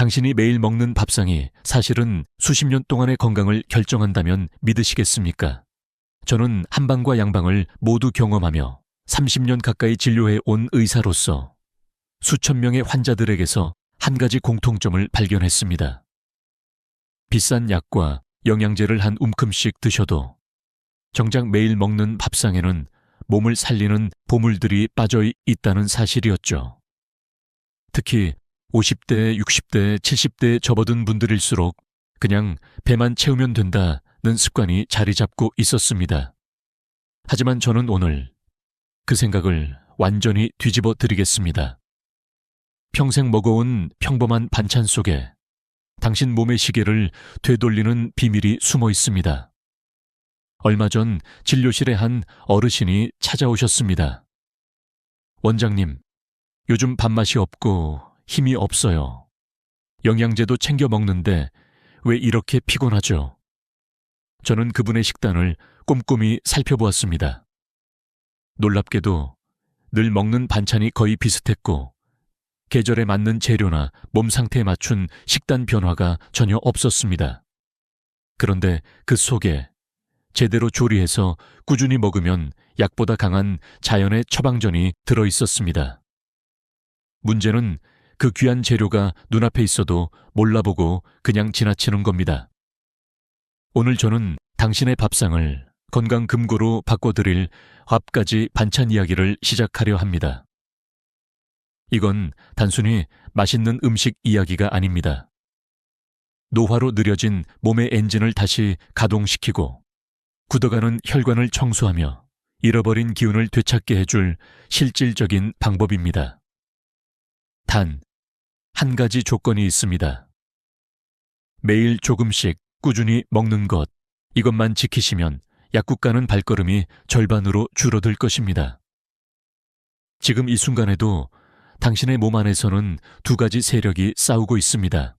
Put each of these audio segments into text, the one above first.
당신이 매일 먹는 밥상이 사실은 수십 년 동안의 건강을 결정한다면 믿으시겠습니까? 저는 한방과 양방을 모두 경험하며 30년 가까이 진료해 온 의사로서 수천 명의 환자들에게서 한 가지 공통점을 발견했습니다. 비싼 약과 영양제를 한 움큼씩 드셔도 정작 매일 먹는 밥상에는 몸을 살리는 보물들이 빠져 있다는 사실이었죠. 특히 50대, 60대, 70대에 접어든 분들일수록 그냥 배만 채우면 된다는 습관이 자리 잡고 있었습니다. 하지만 저는 오늘 그 생각을 완전히 뒤집어 드리겠습니다. 평생 먹어온 평범한 반찬 속에 당신 몸의 시계를 되돌리는 비밀이 숨어 있습니다. 얼마 전 진료실에 한 어르신이 찾아오셨습니다. 원장님, 요즘 밥맛이 없고 힘이 없어요. 영양제도 챙겨 먹는데 왜 이렇게 피곤하죠? 저는 그분의 식단을 꼼꼼히 살펴보았습니다. 놀랍게도 늘 먹는 반찬이 거의 비슷했고 계절에 맞는 재료나 몸 상태에 맞춘 식단 변화가 전혀 없었습니다. 그런데 그 속에 제대로 조리해서 꾸준히 먹으면 약보다 강한 자연의 처방전이 들어 있었습니다. 문제는 그 귀한 재료가 눈앞에 있어도 몰라보고 그냥 지나치는 겁니다. 오늘 저는 당신의 밥상을 건강금고로 바꿔드릴 밥가지 반찬 이야기를 시작하려 합니다. 이건 단순히 맛있는 음식 이야기가 아닙니다. 노화로 느려진 몸의 엔진을 다시 가동시키고 굳어가는 혈관을 청소하며 잃어버린 기운을 되찾게 해줄 실질적인 방법입니다. 단, 한 가지 조건이 있습니다. 매일 조금씩 꾸준히 먹는 것, 이것만 지키시면 약국 가는 발걸음이 절반으로 줄어들 것입니다. 지금 이 순간에도 당신의 몸 안에서는 두 가지 세력이 싸우고 있습니다.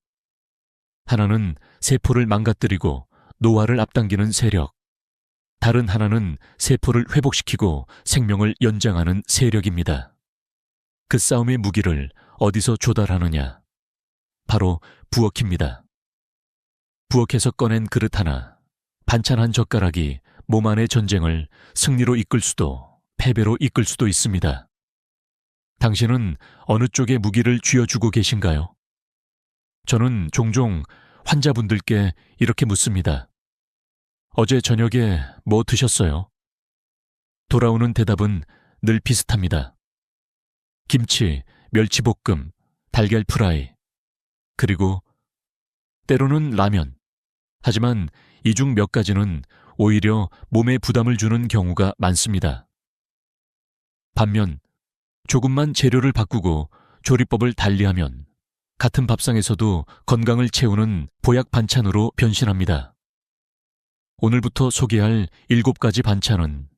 하나는 세포를 망가뜨리고 노화를 앞당기는 세력, 다른 하나는 세포를 회복시키고 생명을 연장하는 세력입니다. 그 싸움의 무기를 어디서 조달하느냐? 바로 부엌입니다. 부엌에서 꺼낸 그릇 하나, 반찬 한 젓가락이 몸 안의 전쟁을 승리로 이끌 수도 패배로 이끌 수도 있습니다. 당신은 어느 쪽의 무기를 쥐어주고 계신가요? 저는 종종 환자분들께 이렇게 묻습니다. 어제 저녁에 뭐 드셨어요? 돌아오는 대답은 늘 비슷합니다. 김치, 멸치볶음, 달걀 프라이, 그리고 때로는 라면. 하지만 이 중 몇 가지는 오히려 몸에 부담을 주는 경우가 많습니다. 반면 조금만 재료를 바꾸고 조리법을 달리하면 같은 밥상에서도 건강을 채우는 보약 반찬으로 변신합니다. 오늘부터 소개할 7가지 반찬은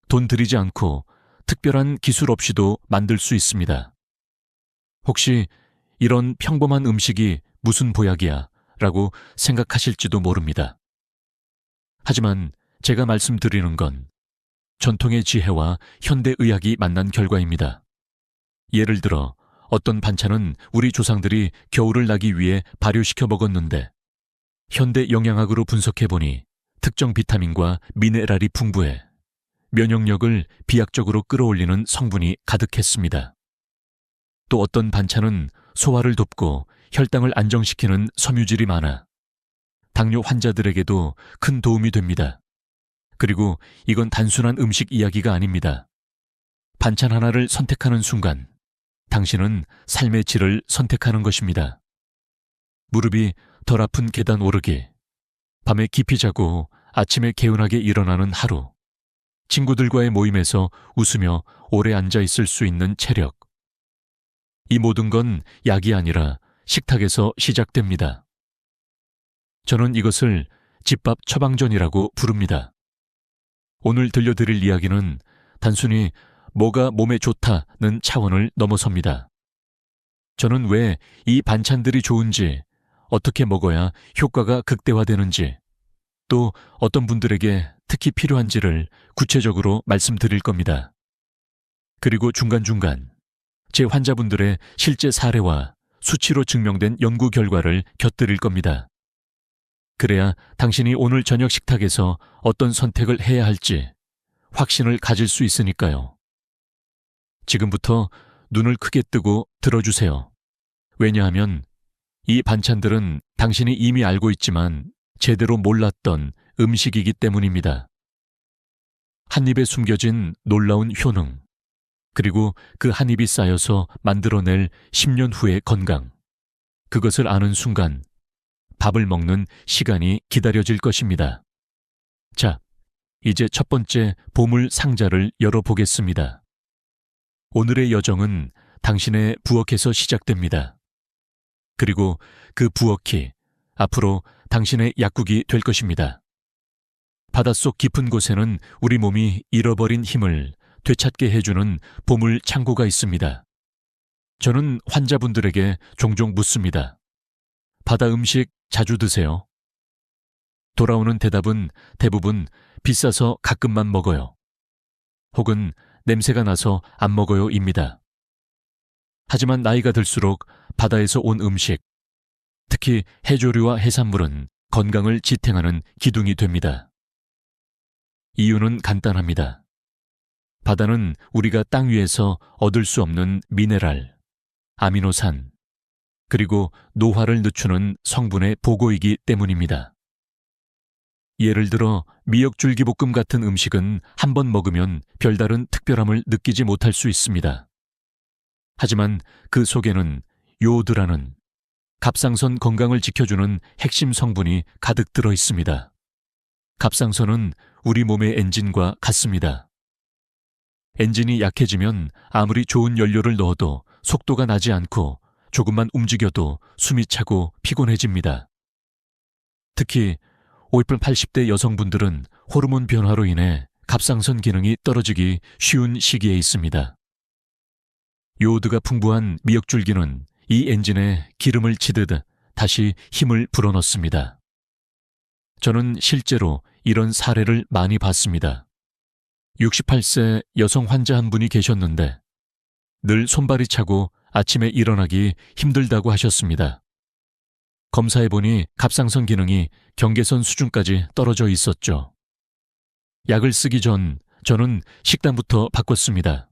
돈 들이지 않고 특별한 기술 없이도 만들 수 있습니다. 혹시 이런 평범한 음식이 무슨 보약이야? 라고 생각하실지도 모릅니다. 하지만 제가 말씀드리는 건 전통의 지혜와 현대의학이 만난 결과입니다. 예를 들어 어떤 반찬은 우리 조상들이 겨울을 나기 위해 발효시켜 먹었는데 현대 영양학으로 분석해보니 특정 비타민과 미네랄이 풍부해 면역력을 비약적으로 끌어올리는 성분이 가득했습니다. 또 어떤 반찬은 소화를 돕고 혈당을 안정시키는 섬유질이 많아 당뇨 환자들에게도 큰 도움이 됩니다. 그리고 이건 단순한 음식 이야기가 아닙니다. 반찬 하나를 선택하는 순간 당신은 삶의 질을 선택하는 것입니다. 무릎이 덜 아픈 계단 오르기, 밤에 깊이 자고 아침에 개운하게 일어나는 하루, 친구들과의 모임에서 웃으며 오래 앉아 있을 수 있는 체력. 이 모든 건 약이 아니라 식탁에서 시작됩니다. 저는 이것을 집밥 처방전이라고 부릅니다. 오늘 들려드릴 이야기는 단순히 뭐가 몸에 좋다는 차원을 넘어섭니다. 저는 왜 이 반찬들이 좋은지, 어떻게 먹어야 효과가 극대화되는지, 또 어떤 분들에게 특히 필요한지를 구체적으로 말씀드릴 겁니다. 그리고 중간중간 제 환자분들의 실제 사례와 수치로 증명된 연구 결과를 곁들일 겁니다. 그래야 당신이 오늘 저녁 식탁에서 어떤 선택을 해야 할지 확신을 가질 수 있으니까요. 지금부터 눈을 크게 뜨고 들어주세요. 왜냐하면 이 반찬들은 당신이 이미 알고 있지만 제대로 몰랐던 음식이기 때문입니다. 한 입에 숨겨진 놀라운 효능, 그리고 그 한 입이 쌓여서 만들어낼 10년 후의 건강. 그것을 아는 순간 밥을 먹는 시간이 기다려질 것입니다. 자, 이제 첫 번째 보물 상자를 열어보겠습니다. 오늘의 여정은 당신의 부엌에서 시작됩니다. 그리고 그 부엌이 앞으로 당신의 약국이 될 것입니다. 바닷속 깊은 곳에는 우리 몸이 잃어버린 힘을 되찾게 해주는 보물 창고가 있습니다. 저는 환자분들에게 종종 묻습니다. 바다 음식 자주 드세요? 돌아오는 대답은 대부분 비싸서 가끔만 먹어요. 혹은 냄새가 나서 안 먹어요입니다. 하지만 나이가 들수록 바다에서 온 음식, 특히 해조류와 해산물은 건강을 지탱하는 기둥이 됩니다. 이유는 간단합니다. 바다는 우리가 땅 위에서 얻을 수 없는 미네랄, 아미노산, 그리고 노화를 늦추는 성분의 보고이기 때문입니다. 예를 들어 미역줄기볶음 같은 음식은 한 번 먹으면 별다른 특별함을 느끼지 못할 수 있습니다. 하지만 그 속에는 요오드라는 갑상선 건강을 지켜주는 핵심 성분이 가득 들어 있습니다. 갑상선은 우리 몸의 엔진과 같습니다. 엔진이 약해지면 아무리 좋은 연료를 넣어도 속도가 나지 않고 조금만 움직여도 숨이 차고 피곤해집니다. 특히 50, 80대 여성분들은 호르몬 변화로 인해 갑상선 기능이 떨어지기 쉬운 시기에 있습니다. 요오드가 풍부한 미역줄기는 이 엔진에 기름을 치듯 다시 힘을 불어넣습니다. 저는 실제로 이런 사례를 많이 봤습니다. 68세 여성 환자 한 분이 계셨는데 늘 손발이 차고 아침에 일어나기 힘들다고 하셨습니다. 검사해보니 갑상선 기능이 경계선 수준까지 떨어져 있었죠. 약을 쓰기 전 저는 식단부터 바꿨습니다.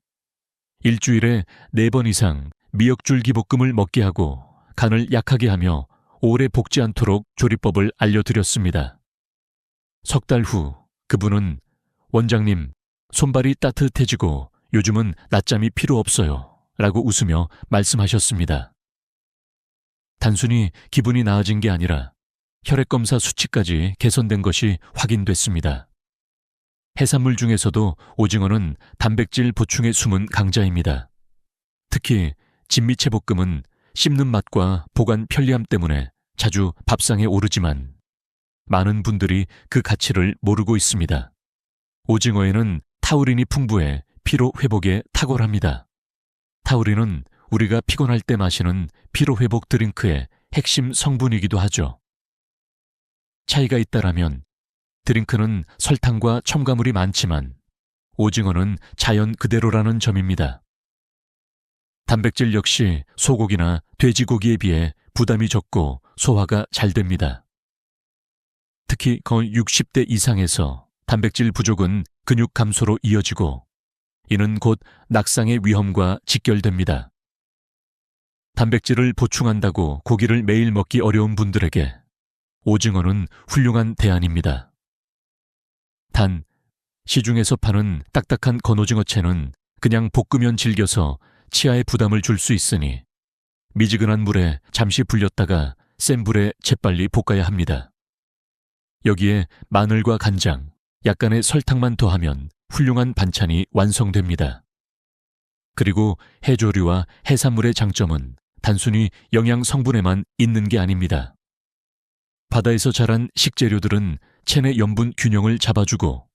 일주일에 4번 이상 미역줄기볶음을 먹게 하고 간을 약하게 하며 오래 볶지 않도록 조리법을 알려드렸습니다. 석 달 후 그분은 원장님, 손발이 따뜻해지고 요즘은 낮잠이 필요 없어요 라고 웃으며 말씀하셨습니다. 단순히 기분이 나아진 게 아니라 혈액검사 수치까지 개선된 것이 확인됐습니다. 해산물 중에서도 오징어는 단백질 보충에 숨은 강자입니다. 특히 진미채볶음은 씹는 맛과 보관 편리함 때문에 자주 밥상에 오르지만 많은 분들이 그 가치를 모르고 있습니다. 오징어에는 타우린이 풍부해 피로 회복에 탁월합니다. 타우린은 우리가 피곤할 때 마시는 피로회복 드링크의 핵심 성분이기도 하죠. 차이가 있다라면 드링크는 설탕과 첨가물이 많지만 오징어는 자연 그대로라는 점입니다. 단백질 역시 소고기나 돼지고기에 비해 부담이 적고 소화가 잘 됩니다. 특히 거의 60대 이상에서 단백질 부족은 근육 감소로 이어지고 이는 곧 낙상의 위험과 직결됩니다. 단백질을 보충한다고 고기를 매일 먹기 어려운 분들에게 오징어는 훌륭한 대안입니다. 단, 시중에서 파는 딱딱한 건오징어채는 그냥 볶으면 질겨서 치아에 부담을 줄 수 있으니 미지근한 물에 잠시 불렸다가 센 불에 재빨리 볶아야 합니다. 여기에 마늘과 간장, 약간의 설탕만 더하면 훌륭한 반찬이 완성됩니다. 그리고 해조류와 해산물의 장점은 단순히 영양 성분에만 있는 게 아닙니다. 바다에서 자란 식재료들은 체내 염분 균형을 잡아주고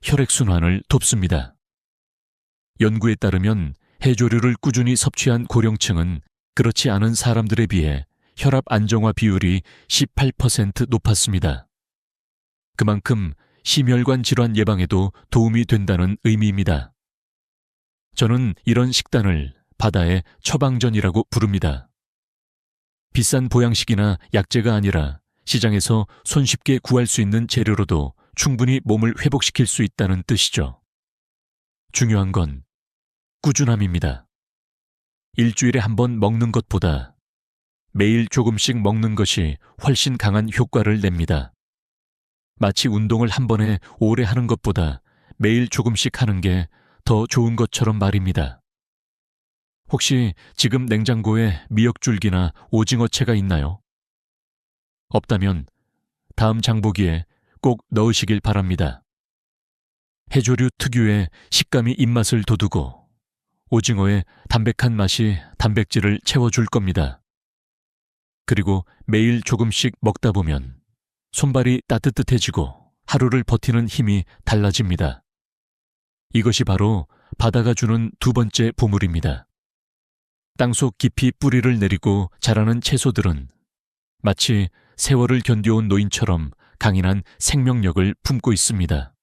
혈액순환을 돕습니다. 연구에 따르면 해조류를 꾸준히 섭취한 고령층은 그렇지 않은 사람들에 비해 혈압 안정화 비율이 18% 높았습니다. 그만큼 심혈관 질환 예방에도 도움이 된다는 의미입니다. 저는 이런 식단을 바다의 처방전이라고 부릅니다. 비싼 보양식이나 약재가 아니라 시장에서 손쉽게 구할 수 있는 재료로도 충분히 몸을 회복시킬 수 있다는 뜻이죠. 중요한 건 꾸준함입니다. 일주일에 한 번 먹는 것보다 매일 조금씩 먹는 것이 훨씬 강한 효과를 냅니다. 마치 운동을 한 번에 오래 하는 것보다 매일 조금씩 하는 게 더 좋은 것처럼 말입니다. 혹시 지금 냉장고에 미역줄기나 오징어채가 있나요? 없다면 다음 장보기에 꼭 넣으시길 바랍니다. 해조류 특유의 식감이 입맛을 돋우고 오징어의 담백한 맛이 단백질을 채워줄 겁니다. 그리고 매일 조금씩 먹다 보면 손발이 따뜻해지고 하루를 버티는 힘이 달라집니다. 이것이 바로 바다가 주는 두 번째 보물입니다. 땅속 깊이 뿌리를 내리고 자라는 채소들은 마치 세월을 견뎌온 노인처럼 강인한 생명력을 품고 있습니다.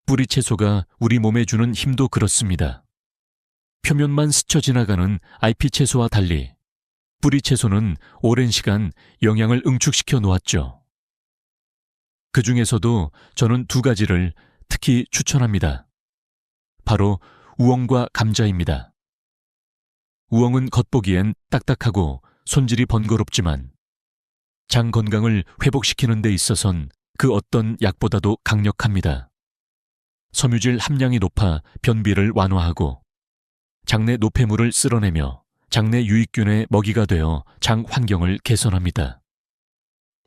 뿌리 채소가 우리 몸에 주는 힘도 그렇습니다. 표면만 스쳐 지나가는 잎이 채소와 달리 뿌리 채소는 오랜 시간 영양을 응축시켜 놓았죠. 그 중에서도 저는 두 가지를 특히 추천합니다. 바로 우엉과 감자입니다. 우엉은 겉보기엔 딱딱하고 손질이 번거롭지만 장 건강을 회복시키는 데 있어선 그 어떤 약보다도 강력합니다. 섬유질 함량이 높아 변비를 완화하고 장내 노폐물을 쓸어내며 장내 유익균의 먹이가 되어 장 환경을 개선합니다.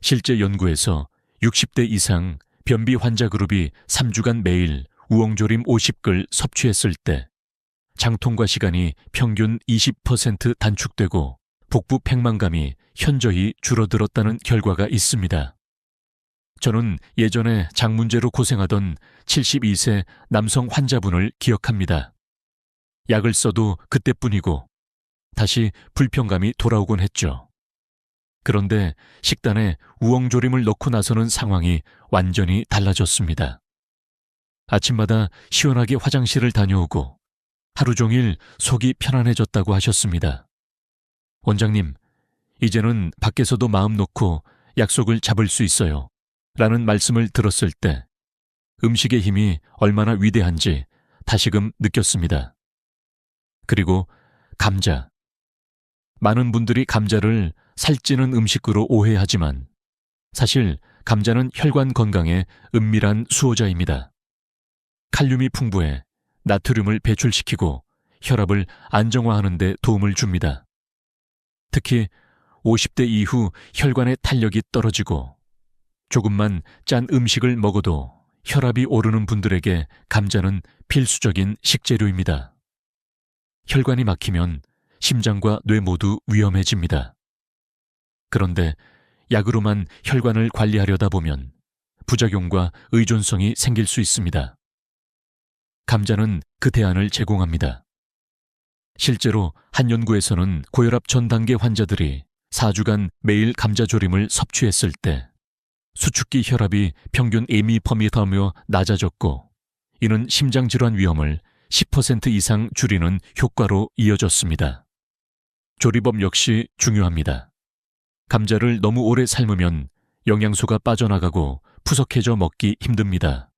실제 연구에서 60대 이상 변비 환자 그룹이 3주간 매일 우엉조림 50글 섭취했을 때 장통과 시간이 평균 20% 단축되고 복부 팽만감이 현저히 줄어들었다는 결과가 있습니다. 저는 예전에 장 문제로 고생하던 72세 남성 환자분을 기억합니다. 약을 써도 그때뿐이고 다시 불편감이 돌아오곤 했죠. 그런데 식단에 우엉조림을 넣고 나서는 상황이 완전히 달라졌습니다. 아침마다 시원하게 화장실을 다녀오고 하루 종일 속이 편안해졌다고 하셨습니다. 원장님, 이제는 밖에서도 마음 놓고 약속을 잡을 수 있어요. 라는 말씀을 들었을 때 음식의 힘이 얼마나 위대한지 다시금 느꼈습니다. 그리고 감자. 많은 분들이 감자를 살찌는 음식으로 오해하지만 사실 감자는 혈관 건강에 은밀한 수호자입니다. 칼륨이 풍부해 나트륨을 배출시키고 혈압을 안정화하는 데 도움을 줍니다. 특히 50대 이후 혈관의 탄력이 떨어지고 조금만 짠 음식을 먹어도 혈압이 오르는 분들에게 감자는 필수적인 식재료입니다. 혈관이 막히면 심장과 뇌 모두 위험해집니다. 그런데 약으로만 혈관을 관리하려다 보면 부작용과 의존성이 생길 수 있습니다. 감자는 그 대안을 제공합니다. 실제로 한 연구에서는 고혈압 전 단계 환자들이 4주간 매일 감자조림을 섭취했을 때 수축기 혈압이 평균 2mg/m이며 낮아졌고 이는 심장질환 위험을 10% 이상 줄이는 효과로 이어졌습니다. 조리법 역시 중요합니다. 감자를 너무 오래 삶으면 영양소가 빠져나가고 푸석해져 먹기 힘듭니다.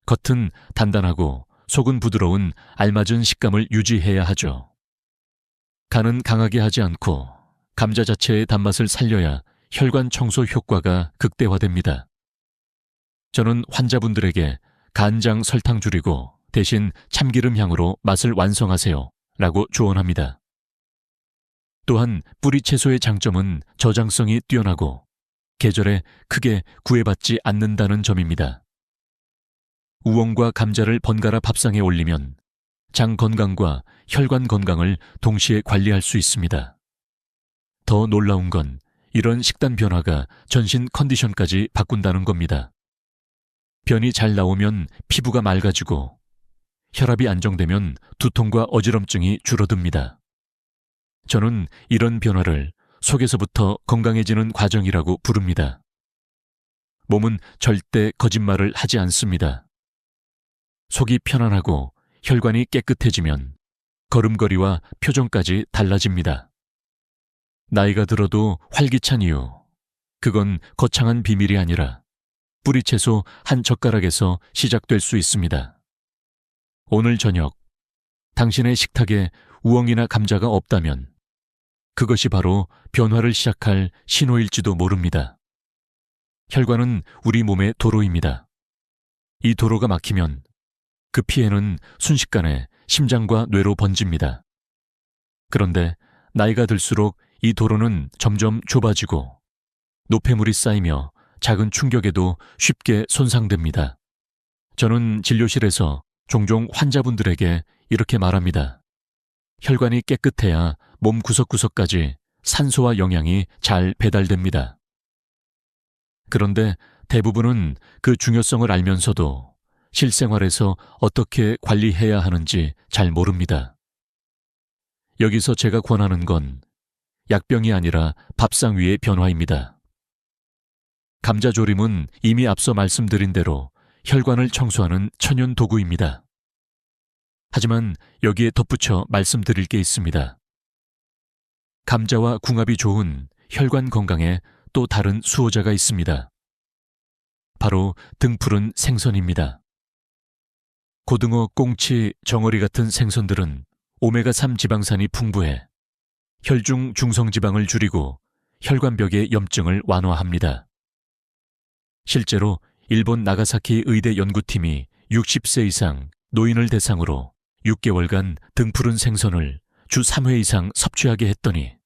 겉은 단단하고 속은 부드러운 알맞은 식감을 유지해야 하죠. 간은 강하게 하지 않고 감자 자체의 단맛을 살려야 혈관 청소 효과가 극대화됩니다. 저는 환자분들에게 간장 설탕 줄이고 대신 참기름 향으로 맛을 완성하세요 라고 조언합니다. 또한 뿌리 채소의 장점은 저장성이 뛰어나고 계절에 크게 구애받지 않는다는 점입니다. 우엉과 감자를 번갈아 밥상에 올리면 장 건강과 혈관 건강을 동시에 관리할 수 있습니다. 더 놀라운 건 이런 식단 변화가 전신 컨디션까지 바꾼다는 겁니다. 변이 잘 나오면 피부가 맑아지고 혈압이 안정되면 두통과 어지럼증이 줄어듭니다. 저는 이런 변화를 속에서부터 건강해지는 과정이라고 부릅니다. 몸은 절대 거짓말을 하지 않습니다. 속이 편안하고 혈관이 깨끗해지면 걸음걸이와 표정까지 달라집니다. 나이가 들어도 활기찬 이유, 그건 거창한 비밀이 아니라 뿌리 채소 한 젓가락에서 시작될 수 있습니다. 오늘 저녁, 당신의 식탁에 우엉이나 감자가 없다면 그것이 바로 변화를 시작할 신호일지도 모릅니다. 혈관은 우리 몸의 도로입니다. 이 도로가 막히면 그 피해는 순식간에 심장과 뇌로 번집니다. 그런데 나이가 들수록 이 도로는 점점 좁아지고 노폐물이 쌓이며 작은 충격에도 쉽게 손상됩니다. 저는 진료실에서 종종 환자분들에게 이렇게 말합니다. 혈관이 깨끗해야 몸 구석구석까지 산소와 영양이 잘 배달됩니다. 그런데 대부분은 그 중요성을 알면서도 실생활에서 어떻게 관리해야 하는지 잘 모릅니다. 여기서 제가 권하는 건 약병이 아니라 밥상 위의 변화입니다. 감자조림은 이미 앞서 말씀드린 대로 혈관을 청소하는 천연 도구입니다. 하지만 여기에 덧붙여 말씀드릴 게 있습니다. 감자와 궁합이 좋은 혈관 건강에 또 다른 수호자가 있습니다. 바로 등푸른 생선입니다. 고등어, 꽁치, 정어리 같은 생선들은 오메가3 지방산이 풍부해 혈중 중성지방을 줄이고 혈관벽의 염증을 완화합니다. 실제로 일본 나가사키 의대 연구팀이 60세 이상 노인을 대상으로 6개월간 등푸른 생선을 주 3회 이상 섭취하게 했더니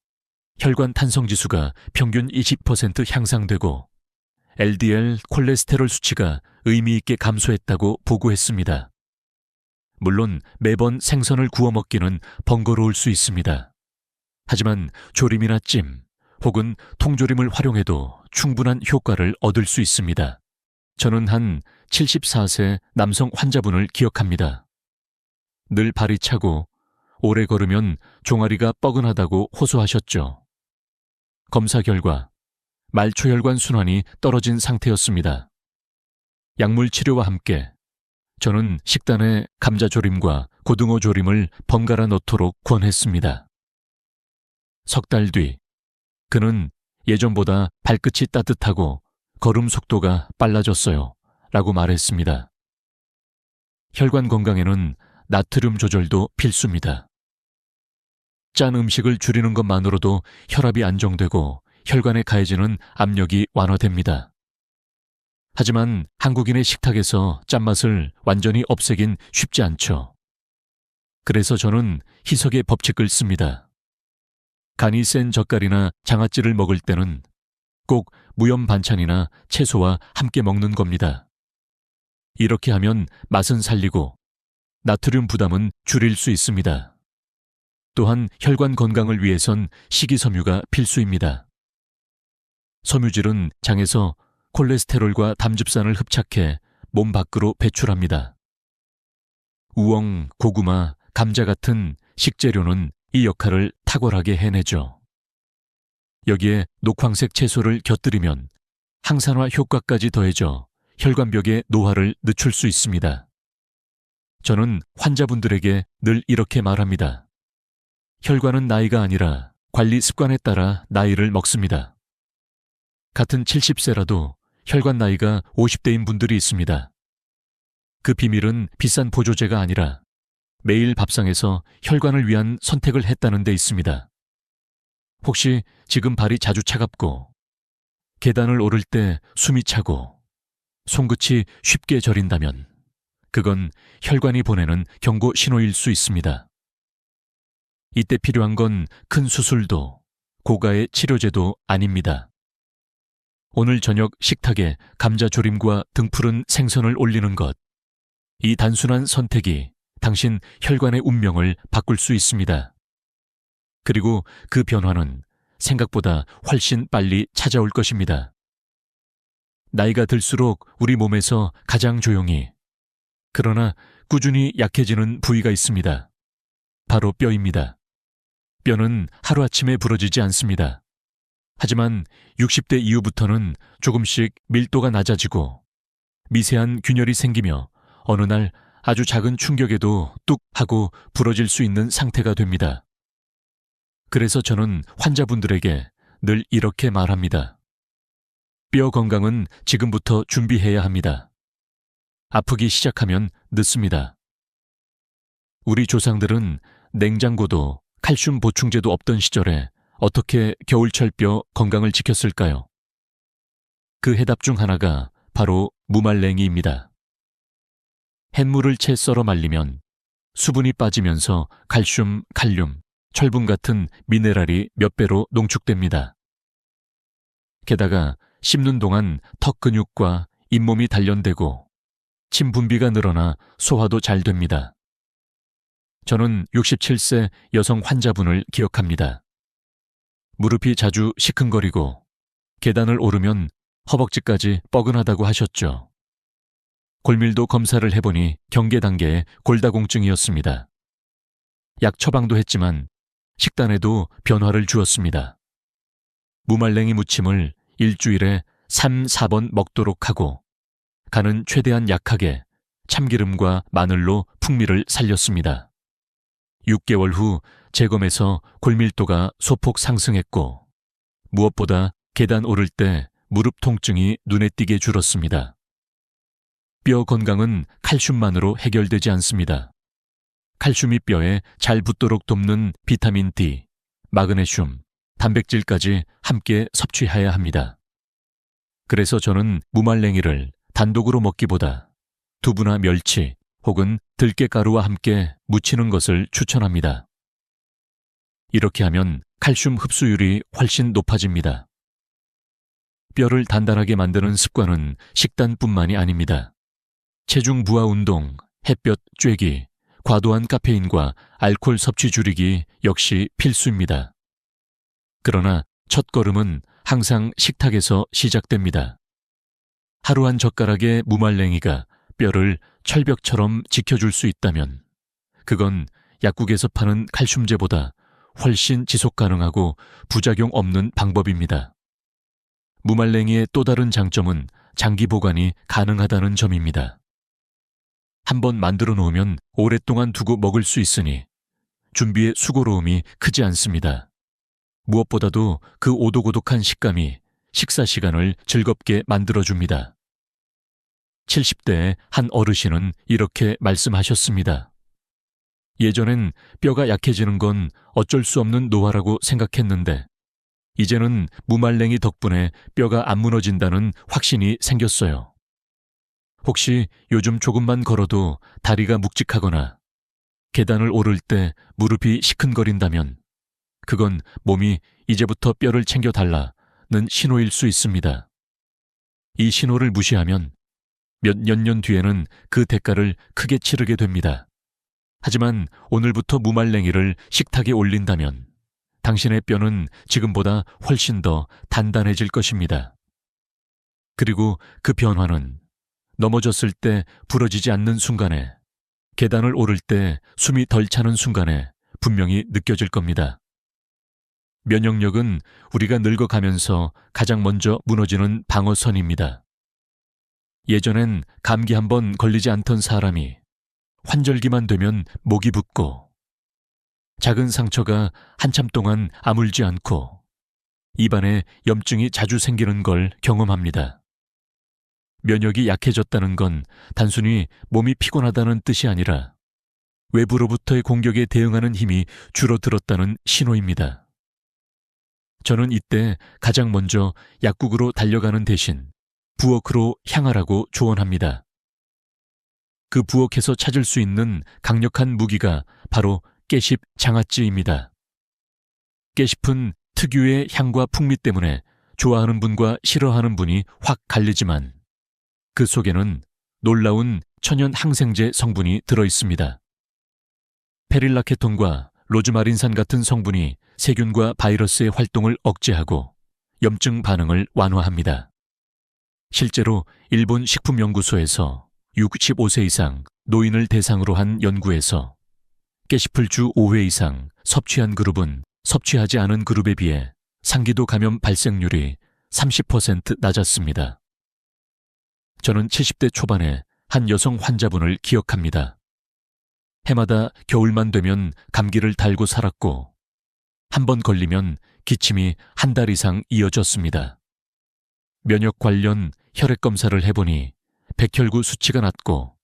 혈관 탄성지수가 평균 20% 향상되고 LDL 콜레스테롤 수치가 의미 있게 감소했다고 보고했습니다. 물론 매번 생선을 구워 먹기는 번거로울 수 있습니다. 하지만 조림이나 찜 혹은 통조림을 활용해도 충분한 효과를 얻을 수 있습니다. 저는 한 74세 남성 환자분을 기억합니다. 늘 발이 차고 오래 걸으면 종아리가 뻐근하다고 호소하셨죠. 검사 결과 말초혈관 순환이 떨어진 상태였습니다. 약물 치료와 함께 저는 식단에 감자조림과 고등어조림을 번갈아 넣도록 권했습니다. 석 달 뒤 그는 예전보다 발끝이 따뜻하고 걸음 속도가 빨라졌어요 라고 말했습니다. 혈관 건강에는 나트륨 조절도 필수입니다. 짠 음식을 줄이는 것만으로도 혈압이 안정되고 혈관에 가해지는 압력이 완화됩니다. 하지만 한국인의 식탁에서 짠맛을 완전히 없애긴 쉽지 않죠. 그래서 저는 희석의 법칙을 씁니다. 간이 센 젓갈이나 장아찌를 먹을 때는 꼭 무염 반찬이나 채소와 함께 먹는 겁니다. 이렇게 하면 맛은 살리고 나트륨 부담은 줄일 수 있습니다. 또한 혈관 건강을 위해선 식이섬유가 필수입니다. 섬유질은 장에서 콜레스테롤과 담즙산을 흡착해 몸 밖으로 배출합니다. 우엉, 고구마, 감자 같은 식재료는 이 역할을 탁월하게 해내죠. 여기에 녹황색 채소를 곁들이면 항산화 효과까지 더해져 혈관벽의 노화를 늦출 수 있습니다. 저는 환자분들에게 늘 이렇게 말합니다. 혈관은 나이가 아니라 관리 습관에 따라 나이를 먹습니다. 같은 70세라도 혈관 나이가 50대인 분들이 있습니다. 그 비밀은 비싼 보조제가 아니라 매일 밥상에서 혈관을 위한 선택을 했다는 데 있습니다. 혹시 지금 발이 자주 차갑고 계단을 오를 때 숨이 차고 손끝이 쉽게 저린다면 그건 혈관이 보내는 경고 신호일 수 있습니다. 이때 필요한 건 큰 수술도 고가의 치료제도 아닙니다. 오늘 저녁 식탁에 감자조림과 등푸른 생선을 올리는 것, 이 단순한 선택이 당신 혈관의 운명을 바꿀 수 있습니다. 그리고 그 변화는 생각보다 훨씬 빨리 찾아올 것입니다. 나이가 들수록 우리 몸에서 가장 조용히, 그러나 꾸준히 약해지는 부위가 있습니다. 바로 뼈입니다. 뼈는 하루아침에 부러지지 않습니다. 하지만 60대 이후부터는 조금씩 밀도가 낮아지고 미세한 균열이 생기며 어느 날 아주 작은 충격에도 뚝 하고 부러질 수 있는 상태가 됩니다. 그래서 저는 환자분들에게 늘 이렇게 말합니다. 뼈 건강은 지금부터 준비해야 합니다. 아프기 시작하면 늦습니다. 우리 조상들은 냉장고도 칼슘 보충제도 없던 시절에 어떻게 겨울철 뼈 건강을 지켰을까요? 그 해답 중 하나가 바로 무말랭이입니다. 햇물을 채 썰어 말리면 수분이 빠지면서 칼슘, 칼륨, 철분 같은 미네랄이 몇 배로 농축됩니다. 게다가 씹는 동안 턱 근육과 잇몸이 단련되고 침 분비가 늘어나 소화도 잘 됩니다. 저는 67세 여성 환자분을 기억합니다. 무릎이 자주 시큰거리고 계단을 오르면 허벅지까지 뻐근하다고 하셨죠. 골밀도 검사를 해보니 경계 단계의 골다공증이었습니다. 약 처방도 했지만 식단에도 변화를 주었습니다. 무말랭이 무침을 일주일에 3, 4번 먹도록 하고 간은 최대한 약하게 참기름과 마늘로 풍미를 살렸습니다. 6개월 후 재검에서 골밀도가 소폭 상승했고 무엇보다 계단 오를 때 무릎 통증이 눈에 띄게 줄었습니다. 뼈 건강은 칼슘만으로 해결되지 않습니다. 칼슘이 뼈에 잘 붙도록 돕는 비타민 D, 마그네슘, 단백질까지 함께 섭취해야 합니다. 그래서 저는 무말랭이를 단독으로 먹기보다 두부나 멸치 혹은 들깨가루와 함께 무치는 것을 추천합니다. 이렇게 하면 칼슘 흡수율이 훨씬 높아집니다. 뼈를 단단하게 만드는 습관은 식단뿐만이 아닙니다. 체중 부하 운동, 햇볕 쬐기, 과도한 카페인과 알코올 섭취 줄이기 역시 필수입니다. 그러나 첫걸음은 항상 식탁에서 시작됩니다. 하루 한 젓가락의 무말랭이가 뼈를 철벽처럼 지켜줄 수 있다면 그건 약국에서 파는 칼슘제보다 훨씬 지속 가능하고 부작용 없는 방법입니다. 무말랭이의 또 다른 장점은 장기 보관이 가능하다는 점입니다. 한번 만들어 놓으면 오랫동안 두고 먹을 수 있으니 준비의 수고로움이 크지 않습니다. 무엇보다도 그 오독오독한 식감이 식사 시간을 즐겁게 만들어줍니다. 70대의 한 어르신은 이렇게 말씀하셨습니다. 예전엔 뼈가 약해지는 건 어쩔 수 없는 노화라고 생각했는데 이제는 무말랭이 덕분에 뼈가 안 무너진다는 확신이 생겼어요. 혹시 요즘 조금만 걸어도 다리가 묵직하거나 계단을 오를 때 무릎이 시큰거린다면 그건 몸이 이제부터 뼈를 챙겨달라는 신호일 수 있습니다. 이 신호를 무시하면 몇 년 뒤에는 그 대가를 크게 치르게 됩니다. 하지만 오늘부터 무말랭이를 식탁에 올린다면 당신의 뼈는 지금보다 훨씬 더 단단해질 것입니다. 그리고 그 변화는 넘어졌을 때 부러지지 않는 순간에, 계단을 오를 때 숨이 덜 차는 순간에 분명히 느껴질 겁니다. 면역력은 우리가 늙어가면서 가장 먼저 무너지는 방어선입니다. 예전엔 감기 한번 걸리지 않던 사람이 환절기만 되면 목이 붓고 작은 상처가 한참 동안 아물지 않고 입안에 염증이 자주 생기는 걸 경험합니다. 면역이 약해졌다는 건 단순히 몸이 피곤하다는 뜻이 아니라 외부로부터의 공격에 대응하는 힘이 줄어들었다는 신호입니다. 저는 이때 가장 먼저 약국으로 달려가는 대신 부엌으로 향하라고 조언합니다. 그 부엌에서 찾을 수 있는 강력한 무기가 바로 깨십 장아찌입니다. 깨십은 특유의 향과 풍미 때문에 좋아하는 분과 싫어하는 분이 확 갈리지만 그 속에는 놀라운 천연 항생제 성분이 들어있습니다. 페릴라케톤과 로즈마린산 같은 성분이 세균과 바이러스의 활동을 억제하고 염증 반응을 완화합니다. 실제로 일본 식품연구소에서 65세 이상 노인을 대상으로 한 연구에서 깨십을 주 5회 이상 섭취한 그룹은 섭취하지 않은 그룹에 비해 상기도 감염 발생률이 30% 낮았습니다. 저는 70대 초반에 한 여성 환자분을 기억합니다. 해마다 겨울만 되면 감기를 달고 살았고 한 번 걸리면 기침이 한 달 이상 이어졌습니다. 면역 관련 혈액 검사를 해보니 백혈구 수치가 낮고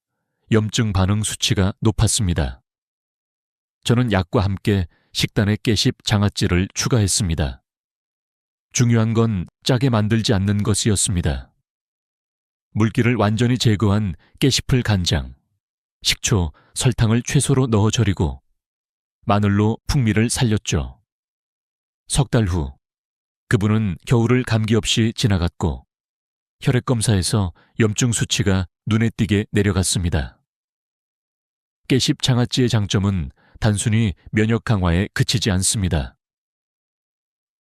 염증 반응 수치가 높았습니다. 저는 약과 함께 식단에 깨십 장아찌를 추가했습니다. 중요한 건 짜게 만들지 않는 것이었습니다. 물기를 완전히 제거한 깨씹을 간장, 식초, 설탕을 최소로 넣어 절이고 마늘로 풍미를 살렸죠. 석 달 후 그분은 겨울을 감기 없이 지나갔고 혈액검사에서 염증 수치가 눈에 띄게 내려갔습니다. 깨씹 장아찌의 장점은 단순히 면역 강화에 그치지 않습니다.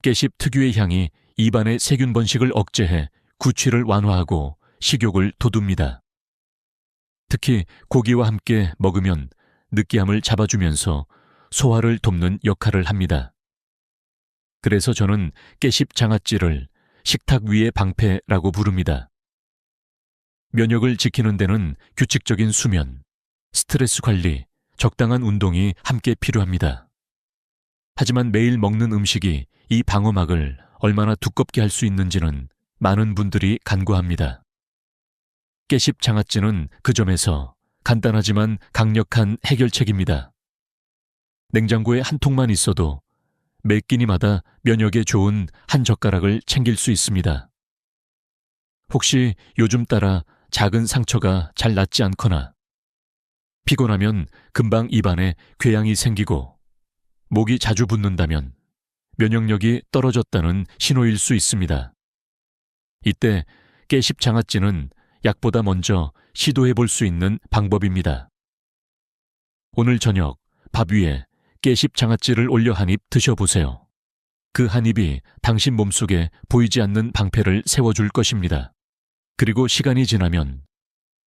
깨씹 특유의 향이 입안의 세균 번식을 억제해 구취를 완화하고 식욕을 돋웁니다. 특히 고기와 함께 먹으면 느끼함을 잡아주면서 소화를 돕는 역할을 합니다. 그래서 저는 깨씹 장아찌를 식탁 위의 방패라고 부릅니다. 면역을 지키는 데는 규칙적인 수면, 스트레스 관리, 적당한 운동이 함께 필요합니다. 하지만 매일 먹는 음식이 이 방어막을 얼마나 두껍게 할 수 있는지는 많은 분들이 간과합니다. 깨씹 장아찌는 그 점에서 간단하지만 강력한 해결책입니다. 냉장고에 한 통만 있어도 매 끼니마다 면역에 좋은 한 젓가락을 챙길 수 있습니다. 혹시 요즘 따라 작은 상처가 잘 낫지 않거나 피곤하면 금방 입안에 궤양이 생기고 목이 자주 붓는다면 면역력이 떨어졌다는 신호일 수 있습니다. 이때 깨씹 장아찌는 약보다 먼저 시도해 볼 수 있는 방법입니다. 오늘 저녁 밥 위에 깨씹 장아찌를 올려 한 입 드셔보세요. 그 한 입이 당신 몸속에 보이지 않는 방패를 세워줄 것입니다. 그리고 시간이 지나면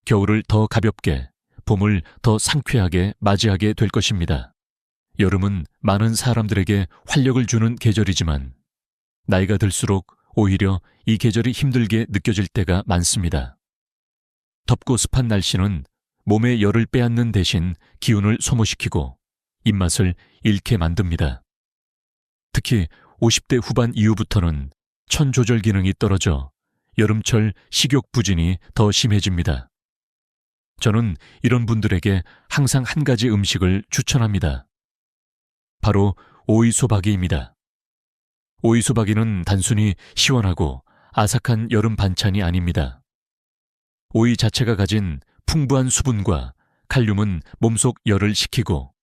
겨울을 더 가볍게, 봄을 더 상쾌하게 맞이하게 될 것입니다. 여름은 많은 사람들에게 활력을 주는 계절이지만 나이가 들수록 오히려 이 계절이 힘들게 느껴질 때가 많습니다. 덥고 습한 날씨는 몸의 열을 빼앗는 대신 기운을 소모시키고 입맛을 잃게 만듭니다. 특히 50대 후반 이후부터는 천 조절 기능이 떨어져 여름철 식욕 부진이 더 심해집니다. 저는 이런 분들에게 항상 한 가지 음식을 추천합니다. 바로 오이소박이입니다. 오이소박이는 단순히 시원하고 아삭한 여름 반찬이 아닙니다. 오이 자체가 가진 풍부한 수분과 칼륨은 몸속 열을 식히고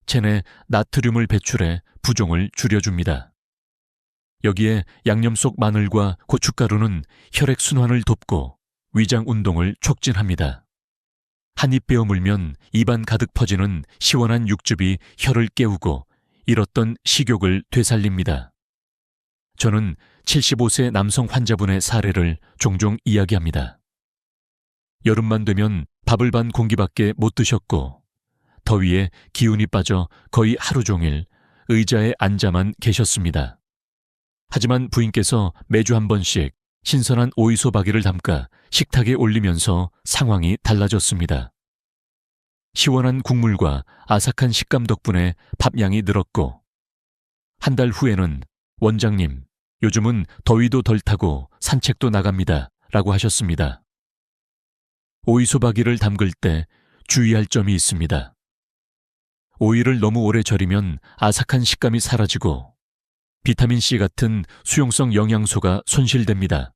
체내 나트륨을 배출해 부종을 줄여줍니다. 여기에 양념 속 마늘과 고춧가루는 혈액순환을 돕고 위장 운동을 촉진합니다. 한 입 베어 물면 입안 가득 퍼지는 시원한 육즙이 혀를 깨우고 잃었던 식욕을 되살립니다. 저는 75세 남성 환자분의 사례를 종종 이야기합니다. 여름만 되면 밥을 반 공기밖에 못 드셨고 더위에 기운이 빠져 거의 하루 종일 의자에 앉아만 계셨습니다. 하지만 부인께서 매주 한 번씩 신선한 오이소박이를 담가 식탁에 올리면서 상황이 달라졌습니다. 시원한 국물과 아삭한 식감 덕분에 밥량이 늘었고 한 달 후에는 원장님, 요즘은 더위도 덜 타고 산책도 나갑니다 라고 하셨습니다. 오이소박이를 담글 때 주의할 점이 있습니다. 오이를 너무 오래 절이면 아삭한 식감이 사라지고 비타민C 같은 수용성 영양소가 손실됩니다.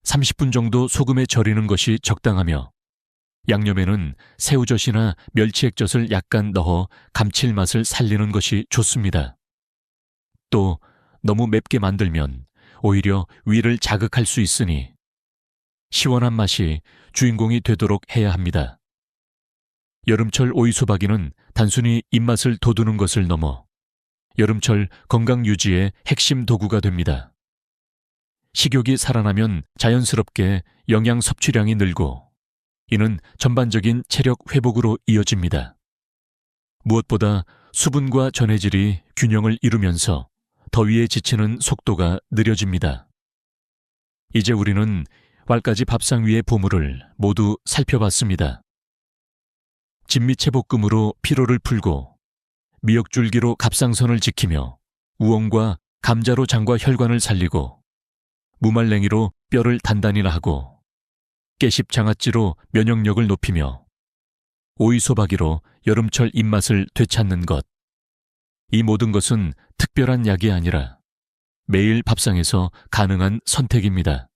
30분 정도 소금에 절이는 것이 적당하며 양념에는 새우젓이나 멸치액젓을 약간 넣어 감칠맛을 살리는 것이 좋습니다. 또 너무 맵게 만들면 오히려 위를 자극할 수 있으니 시원한 맛이 주인공이 되도록 해야 합니다. 여름철 오이소박이는 단순히 입맛을 돋우는 것을 넘어 여름철 건강 유지의 핵심 도구가 됩니다. 식욕이 살아나면 자연스럽게 영양 섭취량이 늘고 이는 전반적인 체력 회복으로 이어집니다. 무엇보다 수분과 전해질이 균형을 이루면서 더위에 지치는 속도가 느려집니다. 이제 우리는 왈가지 밥상 위의 보물을 모두 살펴봤습니다. 진미채볶음으로 피로를 풀고 미역줄기로 갑상선을 지키며 우엉과 감자로 장과 혈관을 살리고 무말랭이로 뼈를 단단히나 하고 깨씹 장아찌로 면역력을 높이며 오이소박이로 여름철 입맛을 되찾는 것. 이 모든 것은 특별한 약이 아니라 매일 밥상에서 가능한 선택입니다.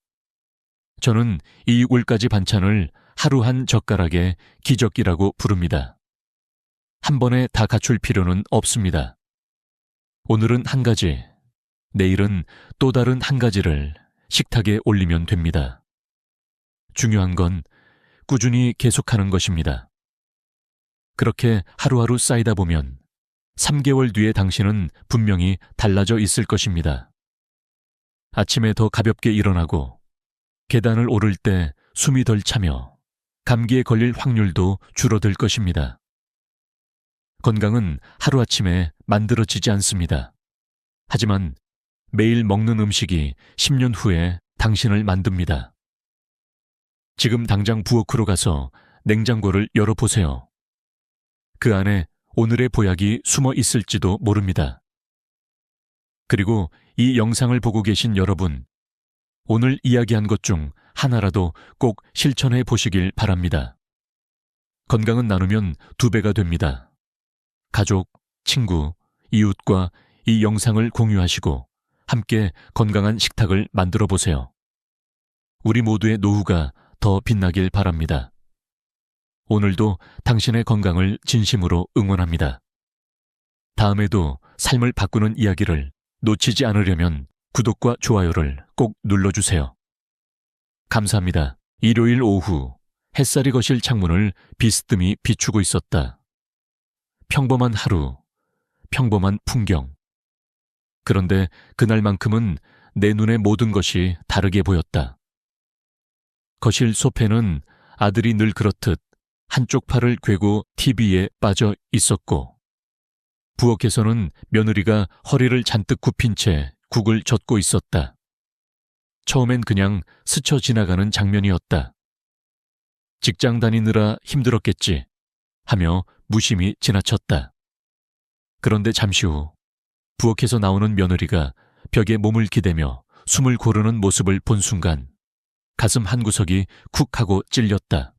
저는 이 6가지 반찬을 하루 한 젓가락에 기적기라고 부릅니다. 한 번에 다 갖출 필요는 없습니다. 오늘은 한 가지, 내일은 또 다른 한 가지를 식탁에 올리면 됩니다. 중요한 건 꾸준히 계속하는 것입니다. 그렇게 하루하루 쌓이다 보면 3개월 뒤에 당신은 분명히 달라져 있을 것입니다. 아침에 더 가볍게 일어나고 계단을 오를 때 숨이 덜 차며 감기에 걸릴 확률도 줄어들 것입니다. 건강은 하루아침에 만들어지지 않습니다. 하지만 매일 먹는 음식이 10년 후에 당신을 만듭니다. 지금 당장 부엌으로 가서 냉장고를 열어보세요. 그 안에 오늘의 보약이 숨어 있을지도 모릅니다. 그리고 이 영상을 보고 계신 여러분, 오늘 이야기한 것 중 하나라도 꼭 실천해 보시길 바랍니다. 건강은 나누면 2배가 됩니다. 가족, 친구, 이웃과 이 영상을 공유하시고 함께 건강한 식탁을 만들어 보세요. 우리 모두의 노후가 더 빛나길 바랍니다. 오늘도 당신의 건강을 진심으로 응원합니다. 다음에도 삶을 바꾸는 이야기를 놓치지 않으려면 구독과 좋아요를 꼭 눌러주세요. 감사합니다. 일요일 오후 햇살이 거실 창문을 비스듬히 비추고 있었다. 평범한 하루, 평범한 풍경. 그런데 그날만큼은 내 눈에 모든 것이 다르게 보였다. 거실 소파에는 아들이 늘 그렇듯 한쪽 팔을 꿰고 TV에 빠져 있었고, 부엌에서는 며느리가 허리를 잔뜩 굽힌 채 국을 젓고 있었다. 처음엔 그냥 스쳐 지나가는 장면이었다. 직장 다니느라 힘들었겠지 하며 무심히 지나쳤다. 그런데 잠시 후 부엌에서 나오는 며느리가 벽에 몸을 기대며 숨을 고르는 모습을 본 순간 가슴 한구석이 쿡 하고 찔렸다.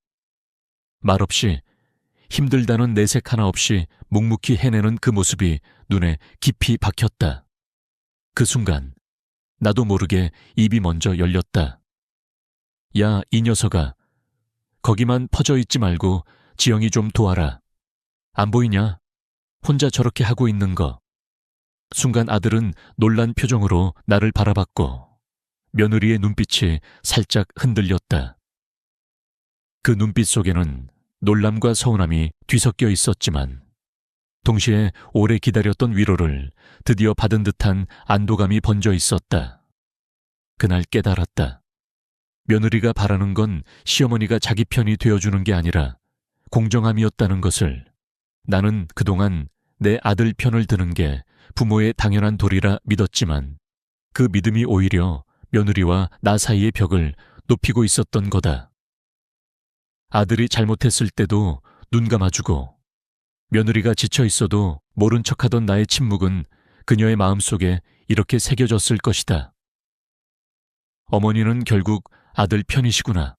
말없이 힘들다는 내색 하나 없이 묵묵히 해내는 그 모습이 눈에 깊이 박혔다. 그 순간 나도 모르게 입이 먼저 열렸다. 야, 이 녀석아. 거기만 퍼져 있지 말고 지영이 좀 도와라. 안 보이냐? 혼자 저렇게 하고 있는 거. 순간 아들은 놀란 표정으로 나를 바라봤고 며느리의 눈빛이 살짝 흔들렸다. 그 눈빛 속에는 놀람과 서운함이 뒤섞여 있었지만 동시에 오래 기다렸던 위로를 드디어 받은 듯한 안도감이 번져 있었다. 그날 깨달았다. 며느리가 바라는 건 시어머니가 자기 편이 되어주는 게 아니라 공정함이었다는 것을. 나는 그동안 내 아들 편을 드는 게 부모의 당연한 도리라 믿었지만 그 믿음이 오히려 며느리와 나 사이의 벽을 높이고 있었던 거다. 아들이 잘못했을 때도 눈 감아주고 며느리가 지쳐 있어도 모른 척하던 나의 침묵은 그녀의 마음속에 이렇게 새겨졌을 것이다. 어머니는 결국 아들 편이시구나.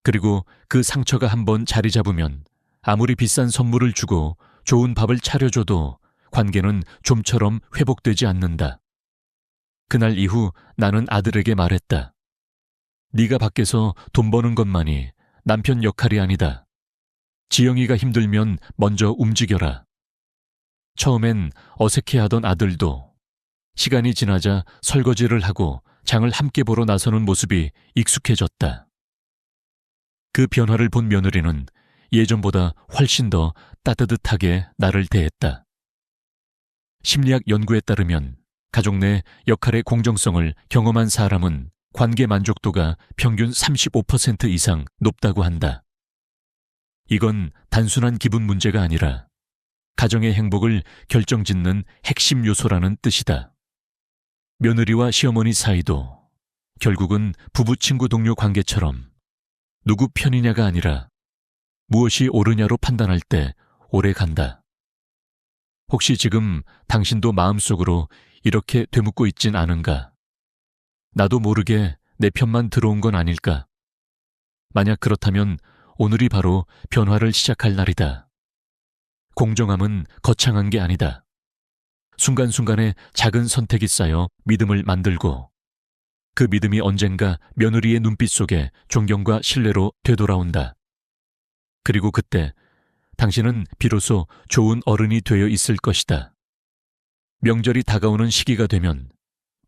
그리고 그 상처가 한번 자리 잡으면 아무리 비싼 선물을 주고 좋은 밥을 차려줘도 관계는 좀처럼 회복되지 않는다. 그날 이후 나는 아들에게 말했다. 네가 밖에서 돈 버는 것만이 남편 역할이 아니다. 지영이가 힘들면 먼저 움직여라. 처음엔 어색해하던 아들도 시간이 지나자 설거지를 하고 장을 함께 보러 나서는 모습이 익숙해졌다. 그 변화를 본 며느리는 예전보다 훨씬 더 따뜻하게 나를 대했다. 심리학 연구에 따르면 가족 내 역할의 공정성을 경험한 사람은 관계 만족도가 평균 35% 이상 높다고 한다. 이건 단순한 기분 문제가 아니라 가정의 행복을 결정짓는 핵심 요소라는 뜻이다. 며느리와 시어머니 사이도 결국은 부부 친구 동료 관계처럼 누구 편이냐가 아니라 무엇이 옳으냐로 판단할 때 오래 간다. 혹시 지금 당신도 마음속으로 이렇게 되묻고 있진 않은가? 나도 모르게 내 편만 들어온 건 아닐까? 만약 그렇다면 오늘이 바로 변화를 시작할 날이다. 공정함은 거창한 게 아니다. 순간순간에 작은 선택이 쌓여 믿음을 만들고 그 믿음이 언젠가 며느리의 눈빛 속에 존경과 신뢰로 되돌아온다. 그리고 그때 당신은 비로소 좋은 어른이 되어 있을 것이다. 명절이 다가오는 시기가 되면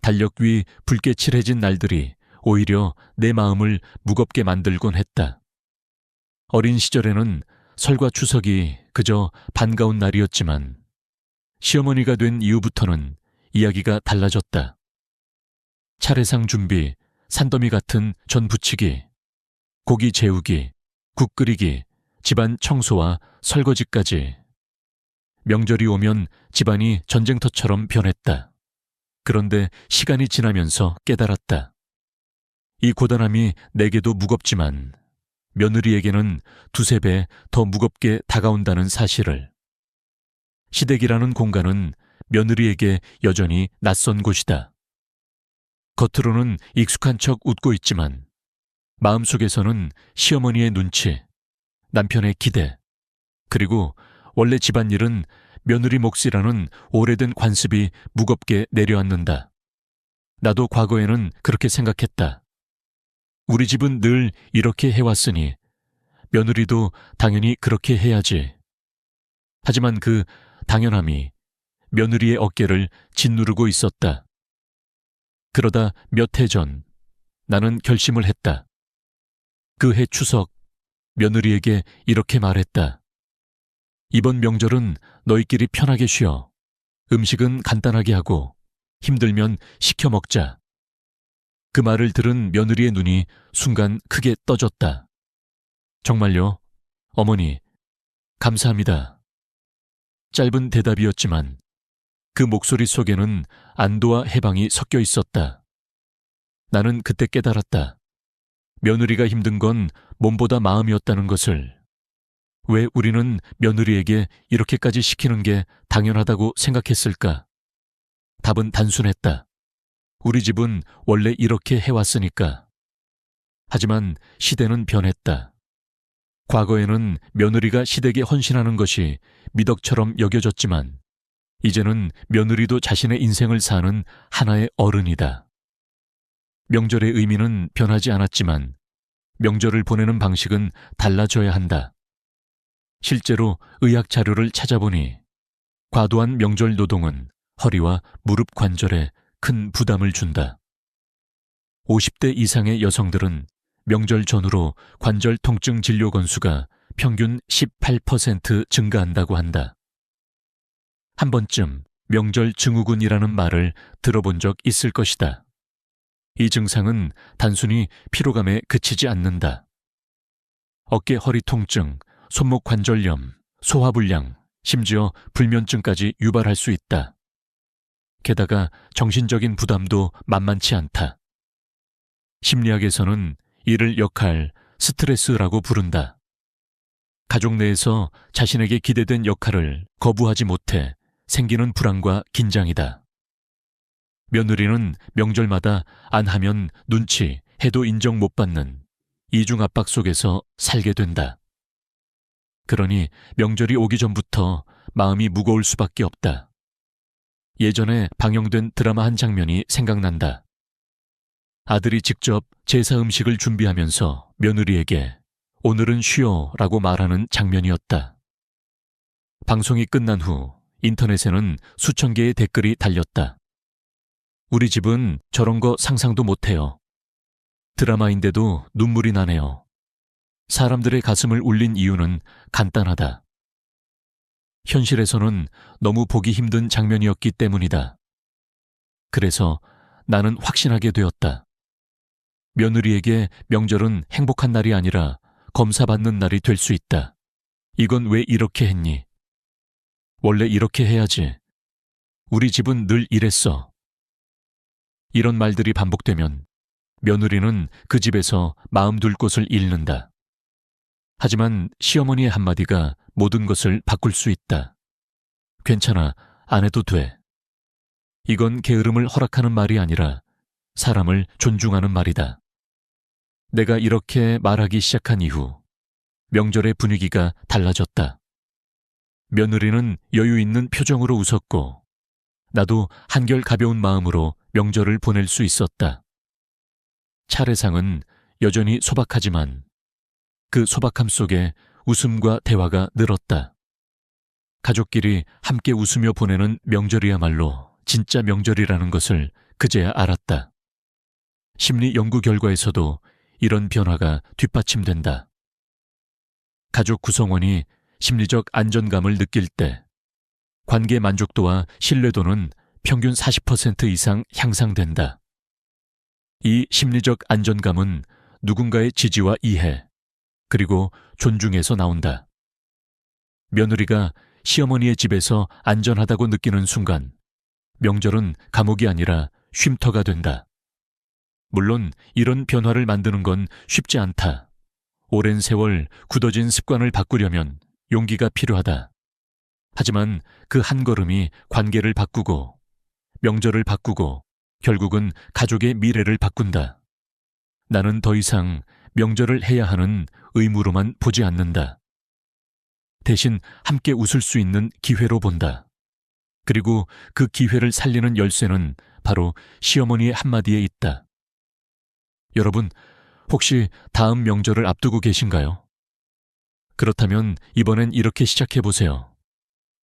달력 위 붉게 칠해진 날들이 오히려 내 마음을 무겁게 만들곤 했다. 어린 시절에는 설과 추석이 그저 반가운 날이었지만 시어머니가 된 이후부터는 이야기가 달라졌다. 차례상 준비, 산더미 같은 전 부치기, 고기 재우기, 국 끓이기, 집안 청소와 설거지까지. 명절이 오면 집안이 전쟁터처럼 변했다. 그런데 시간이 지나면서 깨달았다. 이 고단함이 내게도 무겁지만 며느리에게는 두세 배 더 무겁게 다가온다는 사실을. 시댁이라는 공간은 며느리에게 여전히 낯선 곳이다. 겉으로는 익숙한 척 웃고 있지만 마음속에서는 시어머니의 눈치, 남편의 기대, 그리고 원래 집안일은 며느리 몫이라는 오래된 관습이 무겁게 내려앉는다. 나도 과거에는 그렇게 생각했다. 우리 집은 늘 이렇게 해왔으니 며느리도 당연히 그렇게 해야지. 하지만 그 당연함이 며느리의 어깨를 짓누르고 있었다. 그러다 몇 해 전 나는 결심을 했다. 그 해 추석 며느리에게 이렇게 말했다. 이번 명절은 너희끼리 편하게 쉬어. 음식은 간단하게 하고 힘들면 시켜 먹자. 그 말을 들은 며느리의 눈이 순간 크게 떠졌다. 정말요? 어머니, 감사합니다. 짧은 대답이었지만 그 목소리 속에는 안도와 해방이 섞여 있었다. 나는 그때 깨달았다. 며느리가 힘든 건 몸보다 마음이었다는 것을. 왜 우리는 며느리에게 이렇게까지 시키는 게 당연하다고 생각했을까? 답은 단순했다. 우리 집은 원래 이렇게 해왔으니까. 하지만 시대는 변했다. 과거에는 며느리가 시댁에 헌신하는 것이 미덕처럼 여겨졌지만 이제는 며느리도 자신의 인생을 사는 하나의 어른이다. 명절의 의미는 변하지 않았지만 명절을 보내는 방식은 달라져야 한다. 실제로 의학 자료를 찾아보니 과도한 명절 노동은 허리와 무릎 관절에 큰 부담을 준다. 50대 이상의 여성들은 명절 전후로 관절 통증 진료 건수가 평균 18% 증가한다고 한다. 한 번쯤 명절 증후군이라는 말을 들어본 적 있을 것이다. 이 증상은 단순히 피로감에 그치지 않는다. 어깨 허리 통증, 손목 관절염, 소화불량, 심지어 불면증까지 유발할 수 있다. 게다가 정신적인 부담도 만만치 않다. 심리학에서는 이를 역할, 스트레스라고 부른다. 가족 내에서 자신에게 기대된 역할을 거부하지 못해 생기는 불안과 긴장이다. 며느리는 명절마다 안 하면 눈치, 해도 인정 못 받는 이중 압박 속에서 살게 된다. 그러니 명절이 오기 전부터 마음이 무거울 수밖에 없다. 예전에 방영된 드라마 한 장면이 생각난다. 아들이 직접 제사 음식을 준비하면서 며느리에게 오늘은 쉬어라고 말하는 장면이었다. 방송이 끝난 후 인터넷에는 수천 개의 댓글이 달렸다. 우리 집은 저런 거 상상도 못해요. 드라마인데도 눈물이 나네요. 사람들의 가슴을 울린 이유는 간단하다. 현실에서는 너무 보기 힘든 장면이었기 때문이다. 그래서 나는 확신하게 되었다. 며느리에게 명절은 행복한 날이 아니라 검사받는 날이 될 수 있다. 이건 왜 이렇게 했니? 원래 이렇게 해야지. 우리 집은 늘 이랬어. 이런 말들이 반복되면 며느리는 그 집에서 마음 둘 곳을 잃는다. 하지만 시어머니의 한마디가 모든 것을 바꿀 수 있다. 괜찮아, 안 해도 돼. 이건 게으름을 허락하는 말이 아니라 사람을 존중하는 말이다. 내가 이렇게 말하기 시작한 이후 명절의 분위기가 달라졌다. 며느리는 여유 있는 표정으로 웃었고 나도 한결 가벼운 마음으로 명절을 보낼 수 있었다. 차례상은 여전히 소박하지만 그 소박함 속에 웃음과 대화가 늘었다. 가족끼리 함께 웃으며 보내는 명절이야말로 진짜 명절이라는 것을 그제야 알았다. 심리 연구 결과에서도 이런 변화가 뒷받침된다. 가족 구성원이 심리적 안정감을 느낄 때 관계 만족도와 신뢰도는 평균 40% 이상 향상된다. 이 심리적 안정감은 누군가의 지지와 이해, 그리고 존중에서 나온다. 며느리가 시어머니의 집에서 안전하다고 느끼는 순간 명절은 감옥이 아니라 쉼터가 된다. 물론 이런 변화를 만드는 건 쉽지 않다. 오랜 세월 굳어진 습관을 바꾸려면 용기가 필요하다. 하지만 그 한 걸음이 관계를 바꾸고 명절을 바꾸고 결국은 가족의 미래를 바꾼다. 나는 더 이상 명절을 해야 하는 의무로만 보지 않는다. 대신 함께 웃을 수 있는 기회로 본다. 그리고 그 기회를 살리는 열쇠는 바로 시어머니의 한마디에 있다. 여러분, 혹시 다음 명절을 앞두고 계신가요? 그렇다면 이번엔 이렇게 시작해보세요.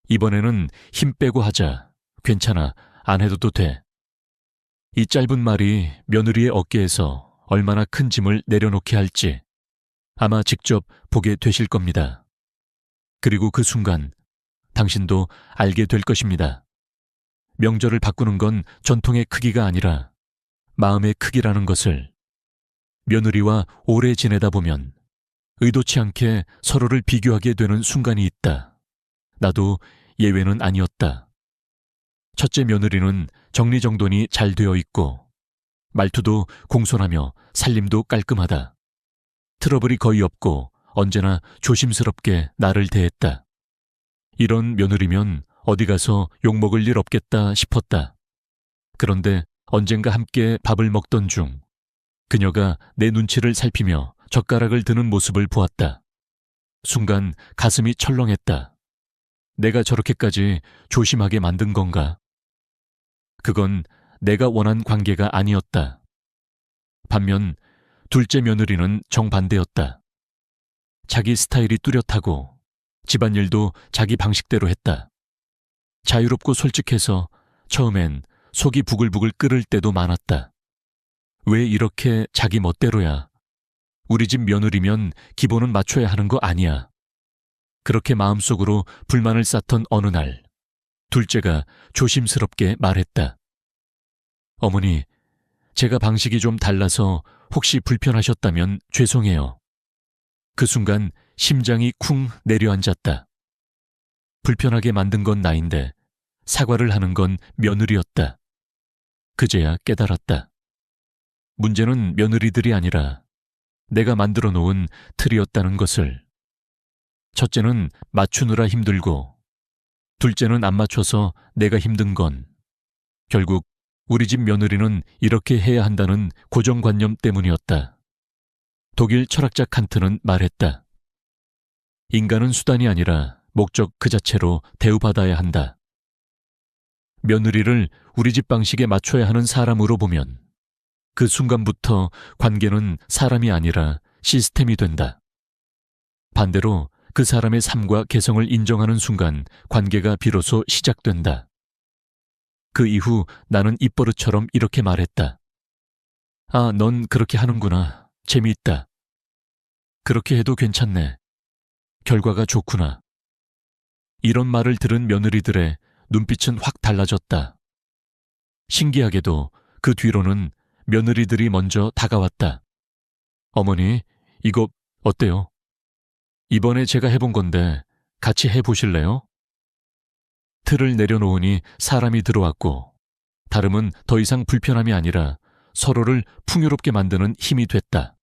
이번에는 힘 빼고 하자. 괜찮아, 안 해도 돼. 이 짧은 말이 며느리의 어깨에서 얼마나 큰 짐을 내려놓게 할지 아마 직접 보게 되실 겁니다. 그리고 그 순간 당신도 알게 될 것입니다. 명절을 바꾸는 건 전통의 크기가 아니라 마음의 크기라는 것을. 며느리와 오래 지내다 보면 의도치 않게 서로를 비교하게 되는 순간이 있다. 나도 예외는 아니었다. 첫째 며느리는 정리정돈이 잘 되어 있고 말투도 공손하며 살림도 깔끔하다. 트러블이 거의 없고 언제나 조심스럽게 나를 대했다. 이런 며느리면 어디 가서 욕먹을 일 없겠다 싶었다. 그런데 언젠가 함께 밥을 먹던 중 그녀가 내 눈치를 살피며 젓가락을 드는 모습을 보았다. 순간 가슴이 철렁했다. 내가 저렇게까지 조심하게 만든 건가? 그건 내가 원한 관계가 아니었다. 반면 둘째 며느리는 정반대였다. 자기 스타일이 뚜렷하고 집안일도 자기 방식대로 했다. 자유롭고 솔직해서 처음엔 속이 부글부글 끓을 때도 많았다. 왜 이렇게 자기 멋대로야? 우리 집 며느리면 기본은 맞춰야 하는 거 아니야. 그렇게 마음속으로 불만을 쌓던 어느 날, 둘째가 조심스럽게 말했다. 어머니, 제가 방식이 좀 달라서 혹시 불편하셨다면 죄송해요. 그 순간 심장이 쿵 내려앉았다. 불편하게 만든 건 나인데 사과를 하는 건 며느리였다. 그제야 깨달았다. 문제는 며느리들이 아니라 내가 만들어 놓은 틀이었다는 것을. 첫째는 맞추느라 힘들고 둘째는 안 맞춰서 내가 힘든 건 결국 우리 집 며느리는 이렇게 해야 한다는 고정관념 때문이었다. 독일 철학자 칸트는 말했다. 인간은 수단이 아니라 목적 그 자체로 대우받아야 한다. 며느리를 우리 집 방식에 맞춰야 하는 사람으로 보면 그 순간부터 관계는 사람이 아니라 시스템이 된다. 반대로 그 사람의 삶과 개성을 인정하는 순간 관계가 비로소 시작된다. 그 이후 나는 입버릇처럼 이렇게 말했다. 아, 넌 그렇게 하는구나. 재미있다. 그렇게 해도 괜찮네. 결과가 좋구나. 이런 말을 들은 며느리들의 눈빛은 확 달라졌다. 신기하게도 그 뒤로는 며느리들이 먼저 다가왔다. 어머니, 이거 어때요? 이번에 제가 해본 건데 같이 해보실래요? 틀을 내려놓으니 사람이 들어왔고 다름은 더 이상 불편함이 아니라 서로를 풍요롭게 만드는 힘이 됐다.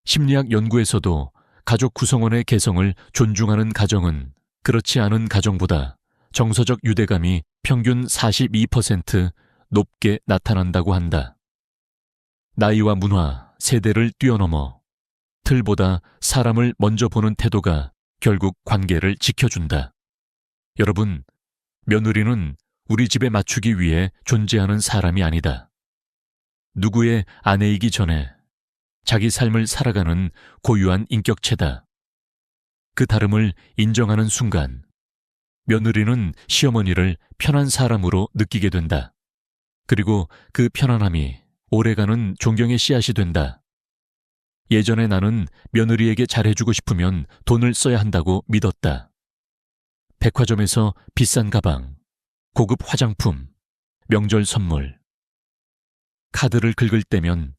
심리학 연구에서도 가족 구성원의 개성을 존중하는 가정은 그렇지 않은 가정보다 정서적 유대감이 평균 42% 높게 나타난다고 한다. 나이와 문화, 세대를 뛰어넘어 틀보다 사람을 먼저 보는 태도가 결국 관계를 지켜준다. 여러분, 며느리는 우리 집에 맞추기 위해 존재하는 사람이 아니다. 누구의 아내이기 전에 자기 삶을 살아가는 고유한 인격체다. 그 다름을 인정하는 순간, 며느리는 시어머니를 편한 사람으로 느끼게 된다. 그리고 그 편안함이 오래가는 존경의 씨앗이 된다. 예전에 나는 며느리에게 잘해주고 싶으면 돈을 써야 한다고 믿었다. 백화점에서 비싼 가방, 고급 화장품, 명절 선물. 카드를 긁을 때면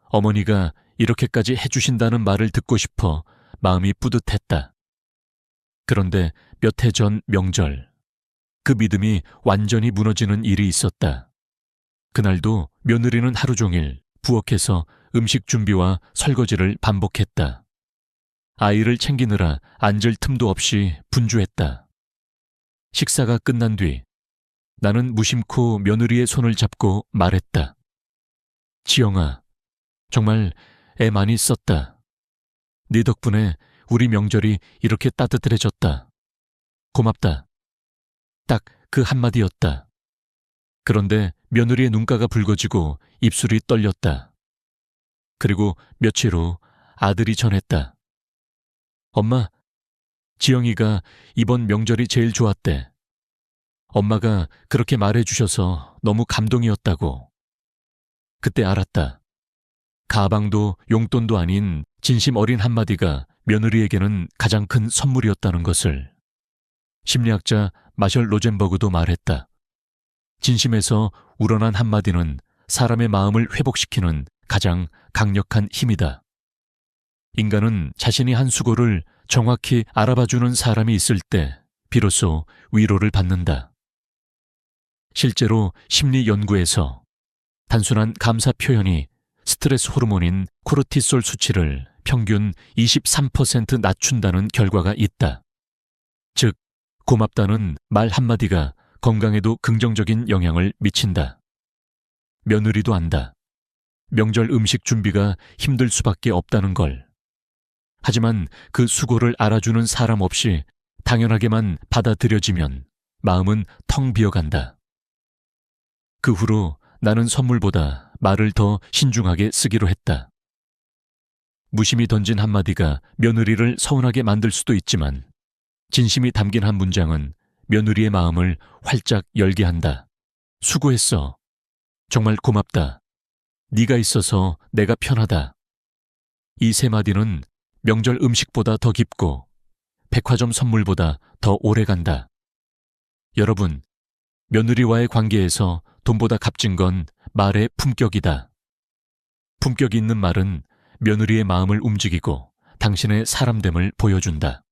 어머니가 이렇게까지 해주신다는 말을 듣고 싶어 마음이 뿌듯했다. 그런데 몇 해 전 명절, 그 믿음이 완전히 무너지는 일이 있었다. 그날도 며느리는 하루 종일 부엌에서 음식 준비와 설거지를 반복했다. 아이를 챙기느라 앉을 틈도 없이 분주했다. 식사가 끝난 뒤 나는 무심코 며느리의 손을 잡고 말했다. 지영아, 정말 애 많이 썼다. 네 덕분에 우리 명절이 이렇게 따뜻해졌다. 고맙다. 딱 그 한마디였다. 그런데 며느리의 눈가가 붉어지고 입술이 떨렸다. 그리고 며칠 후 아들이 전했다. 엄마, 지영이가 이번 명절이 제일 좋았대. 엄마가 그렇게 말해주셔서 너무 감동이었다고. 그때 알았다. 가방도 용돈도 아닌 진심 어린 한마디가 며느리에게는 가장 큰 선물이었다는 것을. 심리학자 마셜 로젠버그도 말했다. 진심에서 우러난 한마디는 사람의 마음을 회복시키는 가장 강력한 힘이다. 인간은 자신이 한 수고를 정확히 알아봐주는 사람이 있을 때 비로소 위로를 받는다. 실제로 심리 연구에서 단순한 감사 표현이 스트레스 호르몬인 코르티솔 수치를 평균 23% 낮춘다는 결과가 있다. 즉, 고맙다는 말 한마디가 건강에도 긍정적인 영향을 미친다. 며느리도 안다. 명절 음식 준비가 힘들 수밖에 없다는 걸. 하지만 그 수고를 알아주는 사람 없이 당연하게만 받아들여지면 마음은 텅 비어간다. 그 후로 나는 선물보다 말을 더 신중하게 쓰기로 했다. 무심히 던진 한마디가 며느리를 서운하게 만들 수도 있지만 진심이 담긴 한 문장은 며느리의 마음을 활짝 열게 한다. 수고했어. 정말 고맙다. 네가 있어서 내가 편하다. 이 세 마디는 명절 음식보다 더 깊고 백화점 선물보다 더 오래 간다. 여러분, 며느리와의 관계에서 돈보다 값진 건 말의 품격이다. 품격 있는 말은 며느리의 마음을 움직이고 당신의 사람됨을 보여준다.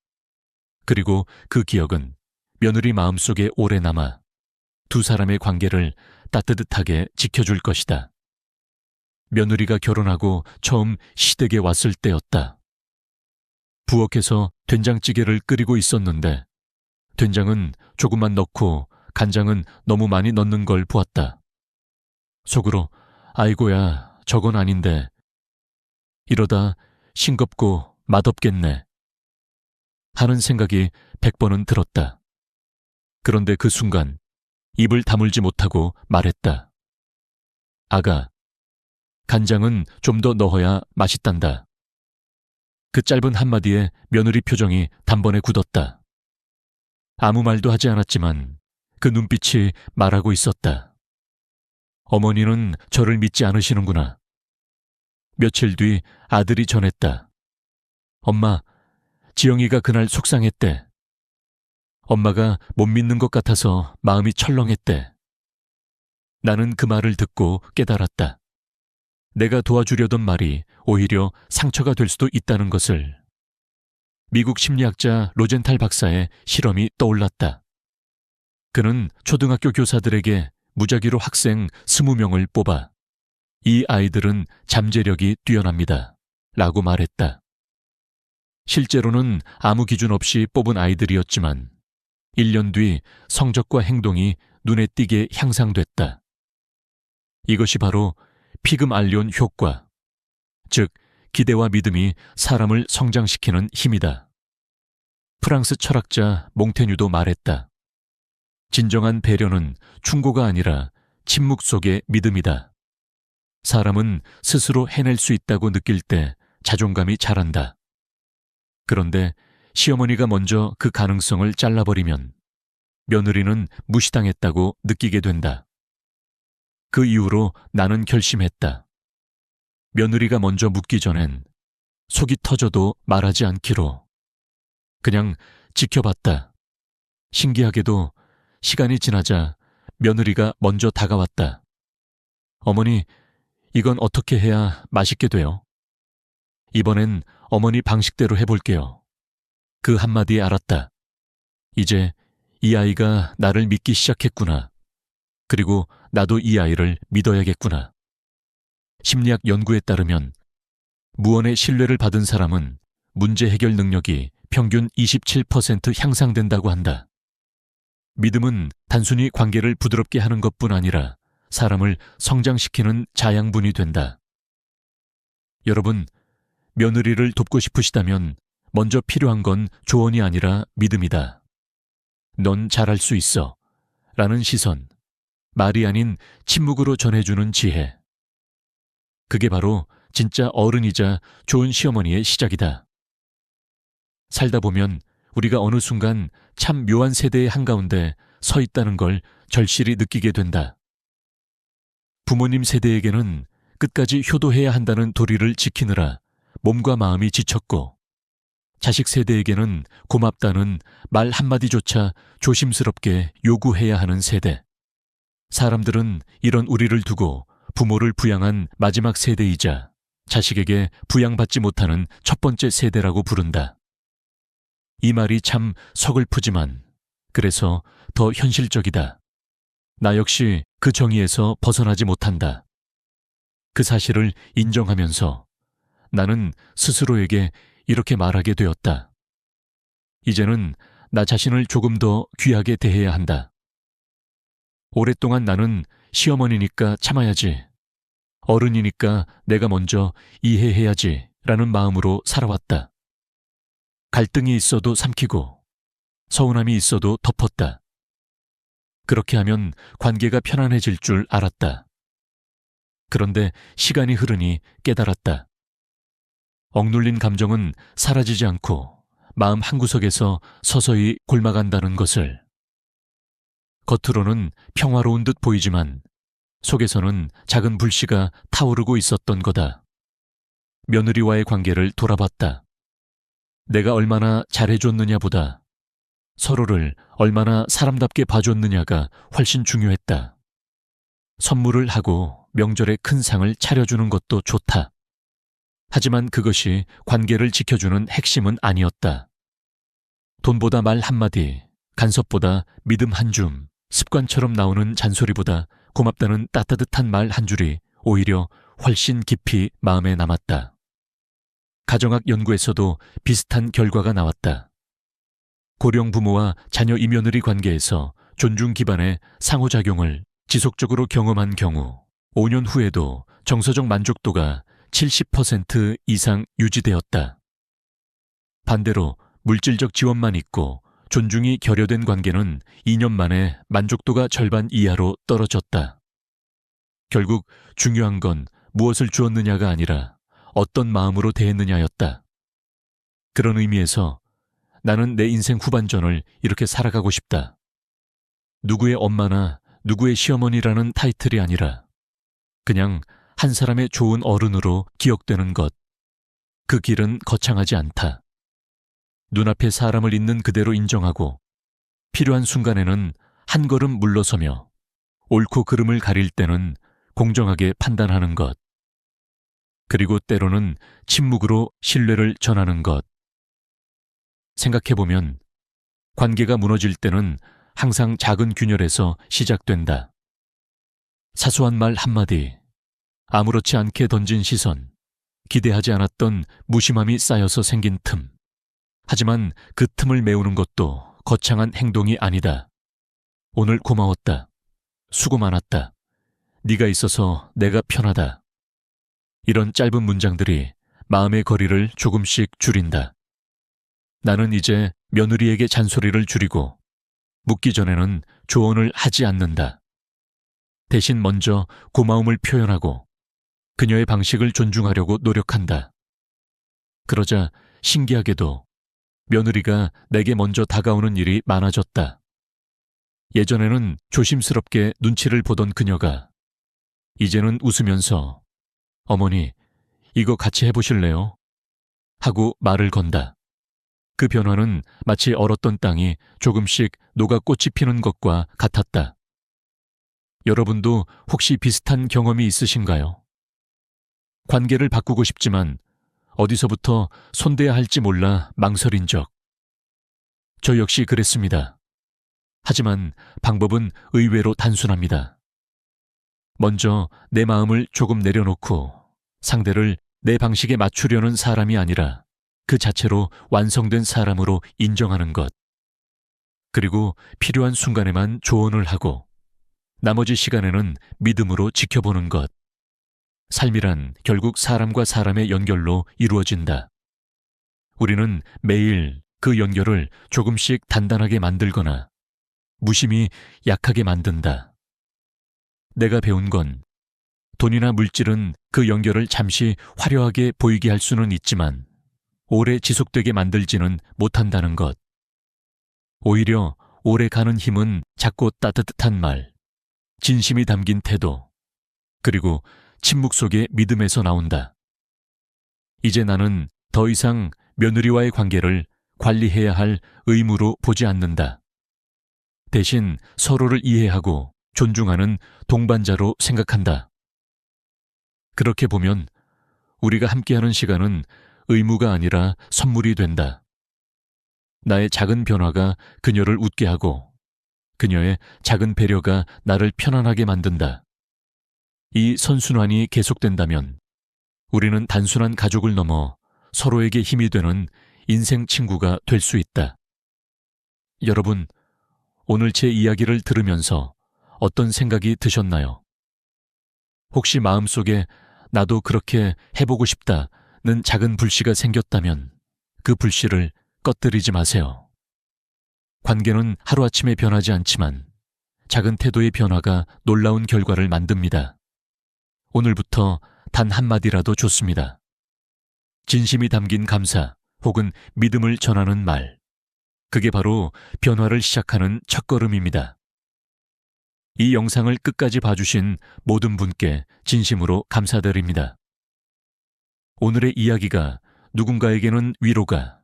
그리고 그 기억은 며느리 마음속에 오래 남아 두 사람의 관계를 따뜻하게 지켜줄 것이다. 며느리가 결혼하고 처음 시댁에 왔을 때였다. 부엌에서 된장찌개를 끓이고 있었는데 된장은 조금만 넣고 간장은 너무 많이 넣는 걸 보았다. 속으로 아이고야, 저건 아닌데. 이러다 싱겁고 맛없겠네. 하는 생각이 100번은 들었다. 그런데 그 순간 입을 다물지 못하고 말했다. 아가, 간장은 좀 더 넣어야 맛있단다. 그 짧은 한마디에 며느리 표정이 단번에 굳었다. 아무 말도 하지 않았지만 그 눈빛이 말하고 있었다. 어머니는 저를 믿지 않으시는구나. 며칠 뒤 아들이 전했다. 엄마, 지영이가 그날 속상했대. 엄마가 못 믿는 것 같아서 마음이 철렁했대. 나는 그 말을 듣고 깨달았다. 내가 도와주려던 말이 오히려 상처가 될 수도 있다는 것을. 미국 심리학자 로젠탈 박사의 실험이 떠올랐다. 그는 초등학교 교사들에게 무작위로 학생 20명을 뽑아 이 아이들은 잠재력이 뛰어납니다. 라고 말했다. 실제로는 아무 기준 없이 뽑은 아이들이었지만 1년 뒤 성적과 행동이 눈에 띄게 향상됐다. 이것이 바로 피그말리온 효과, 즉 기대와 믿음이 사람을 성장시키는 힘이다. 프랑스 철학자 몽테뉴도 말했다. 진정한 배려는 충고가 아니라 침묵 속의 믿음이다. 사람은 스스로 해낼 수 있다고 느낄 때 자존감이 자란다. 그런데 시어머니가 먼저 그 가능성을 잘라버리면 며느리는 무시당했다고 느끼게 된다. 그 이후로 나는 결심했다. 며느리가 먼저 묻기 전엔 속이 터져도 말하지 않기로. 그냥 지켜봤다. 신기하게도 시간이 지나자 며느리가 먼저 다가왔다. 어머니, 이건 어떻게 해야 맛있게 돼요? 이번엔 어머니 방식대로 해볼게요. 그 한마디에 알았다. 이제 이 아이가 나를 믿기 시작했구나. 그리고 나도 이 아이를 믿어야겠구나. 심리학 연구에 따르면 무언의 신뢰를 받은 사람은 문제 해결 능력이 평균 27% 향상된다고 한다. 믿음은 단순히 관계를 부드럽게 하는 것뿐 아니라 사람을 성장시키는 자양분이 된다. 여러분, 며느리를 돕고 싶으시다면 먼저 필요한 건 조언이 아니라 믿음이다. 넌 잘할 수 있어. 라는 시선, 말이 아닌 침묵으로 전해주는 지혜. 그게 바로 진짜 어른이자 좋은 시어머니의 시작이다. 살다 보면 우리가 어느 순간 참 묘한 세대의 한가운데 서 있다는 걸 절실히 느끼게 된다. 부모님 세대에게는 끝까지 효도해야 한다는 도리를 지키느라 몸과 마음이 지쳤고, 자식 세대에게는 고맙다는 말 한마디조차 조심스럽게 요구해야 하는 세대. 사람들은 이런 우리를 두고 부모를 부양한 마지막 세대이자 자식에게 부양받지 못하는 첫 번째 세대라고 부른다. 이 말이 참 서글프지만 그래서 더 현실적이다. 나 역시 그 정의에서 벗어나지 못한다. 그 사실을 인정하면서 나는 스스로에게 이렇게 말하게 되었다. 이제는 나 자신을 조금 더 귀하게 대해야 한다. 오랫동안 나는 시어머니니까 참아야지, 어른이니까 내가 먼저 이해해야지 라는 마음으로 살아왔다. 갈등이 있어도 삼키고 서운함이 있어도 덮었다. 그렇게 하면 관계가 편안해질 줄 알았다. 그런데 시간이 흐르니 깨달았다. 억눌린 감정은 사라지지 않고 마음 한구석에서 서서히 곪아간다는 것을. 겉으로는 평화로운 듯 보이지만 속에서는 작은 불씨가 타오르고 있었던 거다. 며느리와의 관계를 돌아봤다. 내가 얼마나 잘해줬느냐보다 서로를 얼마나 사람답게 봐줬느냐가 훨씬 중요했다. 선물을 하고 명절에 큰 상을 차려주는 것도 좋다. 하지만 그것이 관계를 지켜주는 핵심은 아니었다. 돈보다 말 한마디, 간섭보다 믿음 한 줌, 습관처럼 나오는 잔소리보다 고맙다는 따뜻한 말 한 줄이 오히려 훨씬 깊이 마음에 남았다. 가정학 연구에서도 비슷한 결과가 나왔다. 고령 부모와 자녀 이며느리 관계에서 존중 기반의 상호작용을 지속적으로 경험한 경우 5년 후에도 정서적 만족도가 70% 이상 유지되었다. 반대로 물질적 지원만 있고 존중이 결여된 관계는 2년 만에 만족도가 절반 이하로 떨어졌다. 결국 중요한 건 무엇을 주었느냐가 아니라 어떤 마음으로 대했느냐였다. 그런 의미에서 나는 내 인생 후반전을 이렇게 살아가고 싶다. 누구의 엄마나 누구의 시어머니라는 타이틀이 아니라 그냥 한 사람의 좋은 어른으로 기억되는 것. 그 길은 거창하지 않다. 눈앞에 사람을 있는 그대로 인정하고 필요한 순간에는 한 걸음 물러서며 옳고 그름을 가릴 때는 공정하게 판단하는 것. 그리고 때로는 침묵으로 신뢰를 전하는 것. 생각해보면 관계가 무너질 때는 항상 작은 균열에서 시작된다. 사소한 말 한마디, 아무렇지 않게 던진 시선, 기대하지 않았던 무심함이 쌓여서 생긴 틈. 하지만 그 틈을 메우는 것도 거창한 행동이 아니다. 오늘 고마웠다. 수고 많았다. 네가 있어서 내가 편하다. 이런 짧은 문장들이 마음의 거리를 조금씩 줄인다. 나는 이제 며느리에게 잔소리를 줄이고 묻기 전에는 조언을 하지 않는다. 대신 먼저 고마움을 표현하고 그녀의 방식을 존중하려고 노력한다. 그러자 신기하게도 며느리가 내게 먼저 다가오는 일이 많아졌다. 예전에는 조심스럽게 눈치를 보던 그녀가 이제는 웃으면서 어머니, 이거 같이 해보실래요? 하고 말을 건다. 그 변화는 마치 얼었던 땅이 조금씩 녹아 꽃이 피는 것과 같았다. 여러분도 혹시 비슷한 경험이 있으신가요? 관계를 바꾸고 싶지만 어디서부터 손대야 할지 몰라 망설인 적. 저 역시 그랬습니다. 하지만 방법은 의외로 단순합니다. 먼저 내 마음을 조금 내려놓고 상대를 내 방식에 맞추려는 사람이 아니라 그 자체로 완성된 사람으로 인정하는 것. 그리고 필요한 순간에만 조언을 하고 나머지 시간에는 믿음으로 지켜보는 것. 삶이란 결국 사람과 사람의 연결로 이루어진다. 우리는 매일 그 연결을 조금씩 단단하게 만들거나 무심히 약하게 만든다. 내가 배운 건 돈이나 물질은 그 연결을 잠시 화려하게 보이게 할 수는 있지만 오래 지속되게 만들지는 못한다는 것. 오히려 오래 가는 힘은 작고 따뜻한 말, 진심이 담긴 태도, 그리고 침묵 속의 믿음에서 나온다. 이제 나는 더 이상 며느리와의 관계를 관리해야 할 의무로 보지 않는다. 대신 서로를 이해하고 존중하는 동반자로 생각한다. 그렇게 보면 우리가 함께하는 시간은 의무가 아니라 선물이 된다. 나의 작은 변화가 그녀를 웃게 하고 그녀의 작은 배려가 나를 편안하게 만든다. 이 선순환이 계속된다면 우리는 단순한 가족을 넘어 서로에게 힘이 되는 인생 친구가 될 수 있다. 여러분, 오늘 제 이야기를 들으면서 어떤 생각이 드셨나요? 혹시 마음속에 나도 그렇게 해보고 싶다는 작은 불씨가 생겼다면 그 불씨를 꺼뜨리지 마세요. 관계는 하루아침에 변하지 않지만 작은 태도의 변화가 놀라운 결과를 만듭니다. 오늘부터 단 한마디라도 좋습니다. 진심이 담긴 감사 혹은 믿음을 전하는 말. 그게 바로 변화를 시작하는 첫걸음입니다. 이 영상을 끝까지 봐주신 모든 분께 진심으로 감사드립니다. 오늘의 이야기가 누군가에게는 위로가,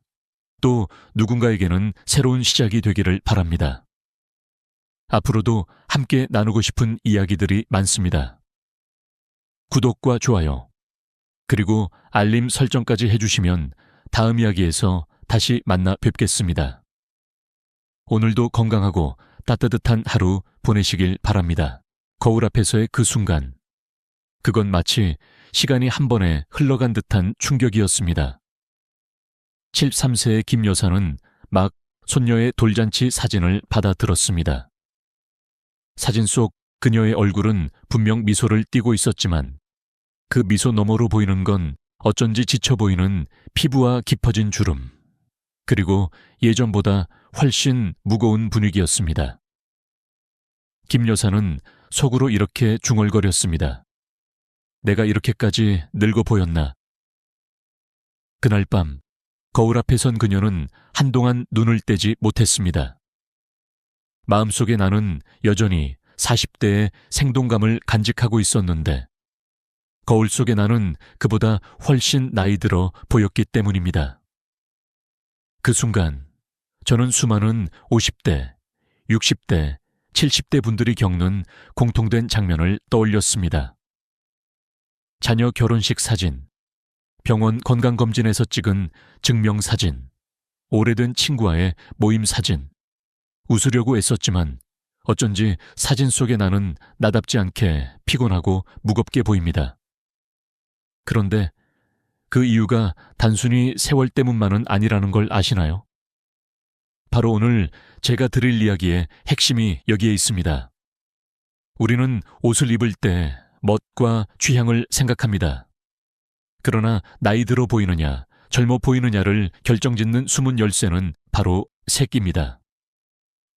또 누군가에게는 새로운 시작이 되기를 바랍니다. 앞으로도 함께 나누고 싶은 이야기들이 많습니다. 구독과 좋아요, 그리고 알림 설정까지 해주시면 다음 이야기에서 다시 만나 뵙겠습니다. 오늘도 건강하고 따뜻한 하루 보내시길 바랍니다. 거울 앞에서의 그 순간, 그건 마치 시간이 한 번에 흘러간 듯한 충격이었습니다. 73세의 김 여사는 막 손녀의 돌잔치 사진을 받아들었습니다. 사진 속 그녀의 얼굴은 분명 미소를 띠고 있었지만 그 미소 너머로 보이는 건 어쩐지 지쳐 보이는 피부와 깊어진 주름, 그리고 예전보다 훨씬 무거운 분위기였습니다. 김 여사는 속으로 이렇게 중얼거렸습니다. 내가 이렇게까지 늙어 보였나? 그날 밤 거울 앞에 선 그녀는 한동안 눈을 떼지 못했습니다. 마음속에 나는 여전히 40대의 생동감을 간직하고 있었는데 거울 속에 나는 그보다 훨씬 나이 들어 보였기 때문입니다. 그 순간 저는 수많은 50대, 60대, 70대 분들이 겪는 공통된 장면을 떠올렸습니다. 자녀 결혼식 사진, 병원 건강검진에서 찍은 증명사진, 오래된 친구와의 모임 사진. 웃으려고 애썼지만 어쩐지 사진 속에 나는 나답지 않게 피곤하고 무겁게 보입니다. 그런데 그 이유가 단순히 세월 때문만은 아니라는 걸 아시나요? 바로 오늘 제가 드릴 이야기의 핵심이 여기에 있습니다. 우리는 옷을 입을 때 멋과 취향을 생각합니다. 그러나 나이 들어 보이느냐, 젊어 보이느냐를 결정짓는 숨은 열쇠는 바로 색입니다.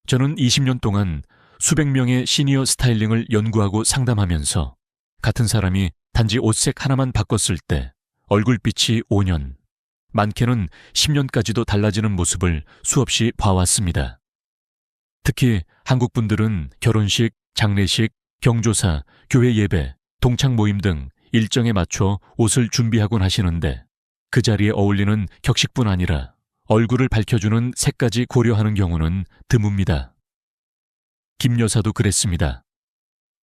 저는 20년 동안 수백 명의 시니어 스타일링을 연구하고 상담하면서 같은 사람이 단지 옷색 하나만 바꿨을 때 얼굴빛이 5년, 많게는 10년까지도 달라지는 모습을 수없이 봐왔습니다. 특히 한국 분들은 결혼식, 장례식, 경조사, 교회 예배, 동창 모임 등 일정에 맞춰 옷을 준비하곤 하시는데 그 자리에 어울리는 격식뿐 아니라 얼굴을 밝혀주는 색까지 고려하는 경우는 드뭅니다. 김 여사도 그랬습니다.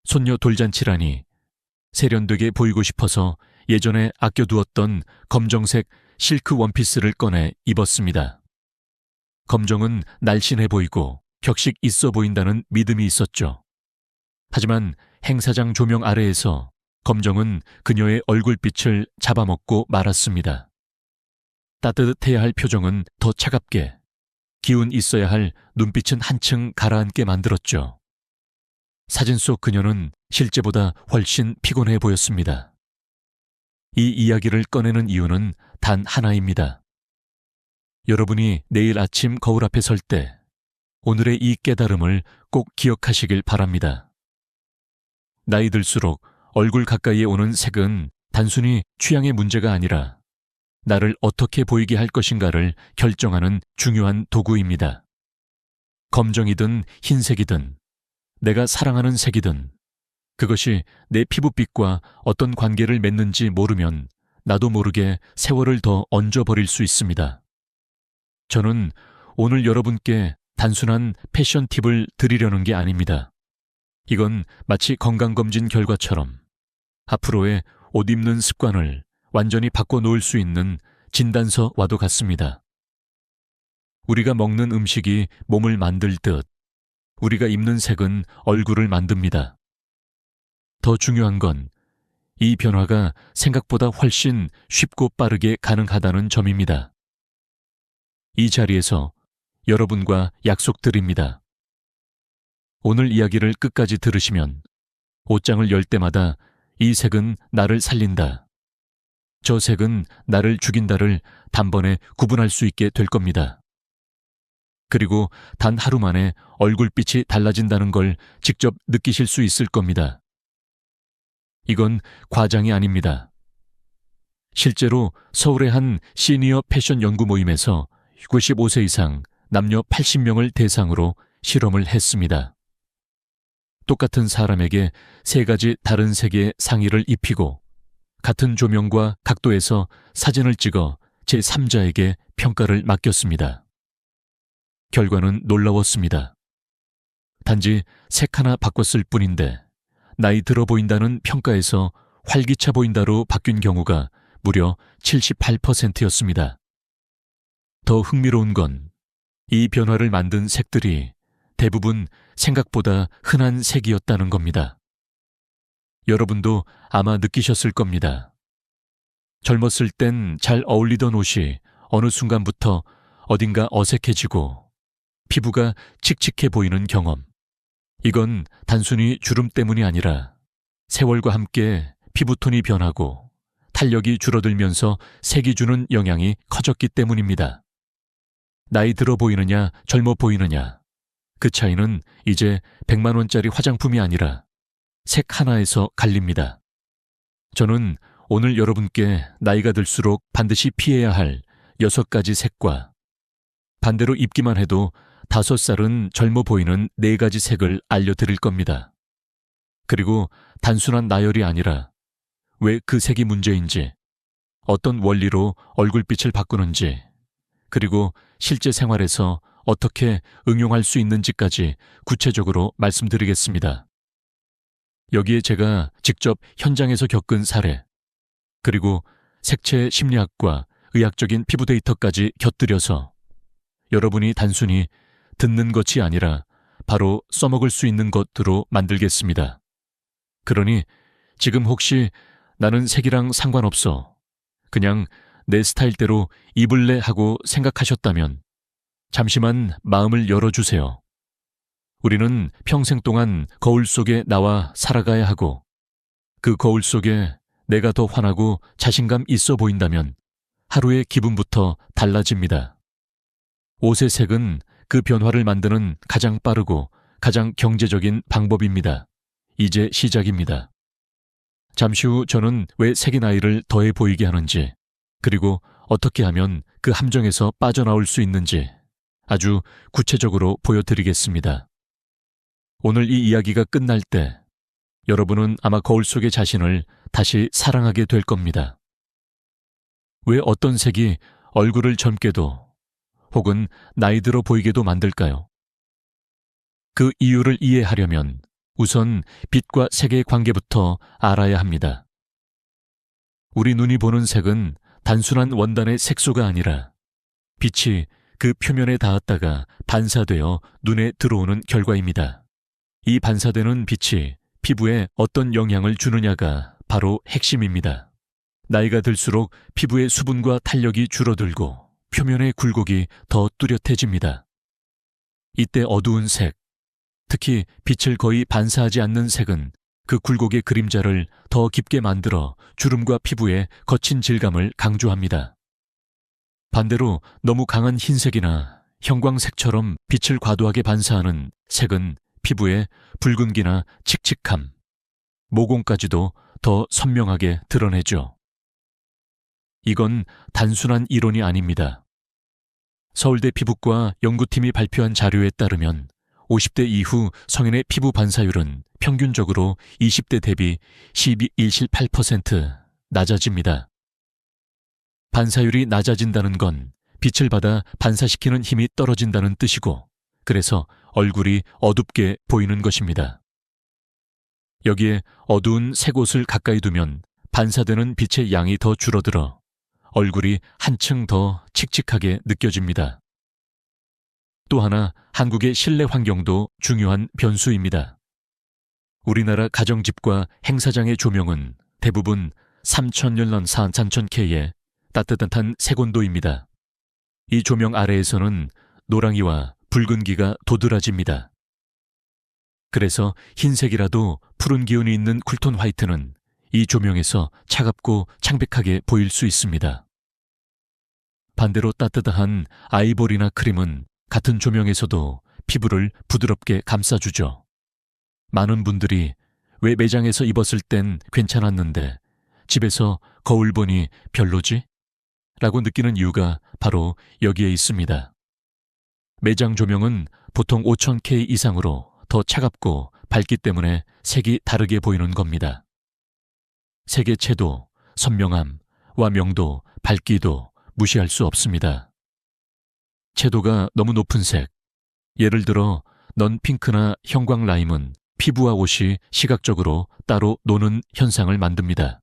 손녀 돌잔치라니 세련되게 보이고 싶어서 예전에 아껴두었던 검정색 실크 원피스를 꺼내 입었습니다. 검정은 날씬해 보이고 격식 있어 보인다는 믿음이 있었죠. 하지만 행사장 조명 아래에서 검정은 그녀의 얼굴빛을 잡아먹고 말았습니다. 따뜻해야 할 표정은 더 차갑게, 기운 있어야 할 눈빛은 한층 가라앉게 만들었죠. 사진 속 그녀는 실제보다 훨씬 피곤해 보였습니다. 이 이야기를 꺼내는 이유는 단 하나입니다. 여러분이 내일 아침 거울 앞에 설 때 오늘의 이 깨달음을 꼭 기억하시길 바랍니다. 나이 들수록 얼굴 가까이에 오는 색은 단순히 취향의 문제가 아니라 나를 어떻게 보이게 할 것인가를 결정하는 중요한 도구입니다. 검정이든 흰색이든 내가 사랑하는 색이든 그것이 내 피부빛과 어떤 관계를 맺는지 모르면 나도 모르게 세월을 더 얹어버릴 수 있습니다. 저는 오늘 여러분께 단순한 패션 팁을 드리려는 게 아닙니다. 이건 마치 건강검진 결과처럼 앞으로의 옷 입는 습관을 완전히 바꿔놓을 수 있는 진단서와도 같습니다. 우리가 먹는 음식이 몸을 만들듯 우리가 입는 색은 얼굴을 만듭니다. 더 중요한 건 이 변화가 생각보다 훨씬 쉽고 빠르게 가능하다는 점입니다. 이 자리에서 여러분과 약속드립니다. 오늘 이야기를 끝까지 들으시면 옷장을 열 때마다 이 색은 나를 살린다, 저 색은 나를 죽인다를 단번에 구분할 수 있게 될 겁니다. 그리고 단 하루 만에 얼굴빛이 달라진다는 걸 직접 느끼실 수 있을 겁니다. 이건 과장이 아닙니다. 실제로 서울의 한 시니어 패션 연구 모임에서 95세 이상 남녀 80명을 대상으로 실험을 했습니다. 똑같은 사람에게 3가지 다른 색의 상의를 입히고 같은 조명과 각도에서 사진을 찍어 제3자에게 평가를 맡겼습니다. 결과는 놀라웠습니다. 단지 색 하나 바꿨을 뿐인데 나이 들어 보인다는 평가에서 활기차 보인다로 바뀐 경우가 무려 78%였습니다. 더 흥미로운 건 이 변화를 만든 색들이 대부분 생각보다 흔한 색이었다는 겁니다. 여러분도 아마 느끼셨을 겁니다. 젊었을 땐 잘 어울리던 옷이 어느 순간부터 어딘가 어색해지고 피부가 칙칙해 보이는 경험. 이건 단순히 주름 때문이 아니라 세월과 함께 피부톤이 변하고 탄력이 줄어들면서 색이 주는 영향이 커졌기 때문입니다. 나이 들어 보이느냐, 젊어 보이느냐, 그 차이는 이제 100만 원짜리 화장품이 아니라 색 하나에서 갈립니다. 저는 오늘 여러분께 나이가 들수록 반드시 피해야 할 6가지 색과 반대로 입기만 해도 5살은 젊어 보이는 4가지 색을 알려드릴 겁니다. 그리고 단순한 나열이 아니라 왜 그 색이 문제인지, 어떤 원리로 얼굴빛을 바꾸는지, 그리고 실제 생활에서 어떻게 응용할 수 있는지까지 구체적으로 말씀드리겠습니다. 여기에 제가 직접 현장에서 겪은 사례, 그리고 색채 심리학과 의학적인 피부 데이터까지 곁들여서 여러분이 단순히 듣는 것이 아니라 바로 써먹을 수 있는 것으로 만들겠습니다. 그러니 지금 혹시 나는 색이랑 상관없어, 그냥 내 스타일대로 입을래 하고 생각하셨다면 잠시만 마음을 열어주세요. 우리는 평생 동안 거울 속에 나와 살아가야 하고 그 거울 속에 내가 더 환하고 자신감 있어 보인다면 하루의 기분부터 달라집니다. 옷의 색은 그 변화를 만드는 가장 빠르고 가장 경제적인 방법입니다. 이제 시작입니다. 잠시 후 저는 왜 색이 나이를 더해 보이게 하는지, 그리고 어떻게 하면 그 함정에서 빠져나올 수 있는지 아주 구체적으로 보여드리겠습니다. 오늘 이 이야기가 끝날 때 여러분은 아마 거울 속의 자신을 다시 사랑하게 될 겁니다. 왜 어떤 색이 얼굴을 젊게도 혹은 나이 들어 보이게도 만들까요? 그 이유를 이해하려면 우선 빛과 색의 관계부터 알아야 합니다. 우리 눈이 보는 색은 단순한 원단의 색소가 아니라 빛이 그 표면에 닿았다가 반사되어 눈에 들어오는 결과입니다. 이 반사되는 빛이 피부에 어떤 영향을 주느냐가 바로 핵심입니다. 나이가 들수록 피부의 수분과 탄력이 줄어들고 표면의 굴곡이 더 뚜렷해집니다. 이때 어두운 색, 특히 빛을 거의 반사하지 않는 색은 그 굴곡의 그림자를 더 깊게 만들어 주름과 피부의 거친 질감을 강조합니다. 반대로 너무 강한 흰색이나 형광색처럼 빛을 과도하게 반사하는 색은 피부에 붉은기나 칙칙함, 모공까지도 더 선명하게 드러내죠. 이건 단순한 이론이 아닙니다. 서울대 피부과 연구팀이 발표한 자료에 따르면 50대 이후 성인의 피부 반사율은 평균적으로 20대 대비 12.18% 낮아집니다. 반사율이 낮아진다는 건 빛을 받아 반사시키는 힘이 떨어진다는 뜻이고, 그래서 얼굴이 어둡게 보이는 것입니다. 여기에 어두운 색 옷을 가까이 두면 반사되는 빛의 양이 더 줄어들어 얼굴이 한층 더 칙칙하게 느껴집니다. 또 하나, 한국의 실내 환경도 중요한 변수입니다. 우리나라 가정집과 행사장의 조명은 대부분 3000년 43,000K의 따뜻한 색온도입니다. 이 조명 아래에서는 노랑이와 붉은기가 도드라집니다. 그래서 흰색이라도 푸른 기운이 있는 쿨톤 화이트는 이 조명에서 차갑고 창백하게 보일 수 있습니다. 반대로 따뜻한 아이보리나 크림은 같은 조명에서도 피부를 부드럽게 감싸주죠. 많은 분들이 왜 매장에서 입었을 땐 괜찮았는데 집에서 거울 보니 별로지? 라고 느끼는 이유가 바로 여기에 있습니다. 매장 조명은 보통 5000K 이상으로 더 차갑고 밝기 때문에 색이 다르게 보이는 겁니다. 색의 채도, 선명함과 명도, 밝기도 무시할 수 없습니다. 채도가 너무 높은 색, 예를 들어 넌 핑크나 형광 라임은 피부와 옷이 시각적으로 따로 노는 현상을 만듭니다.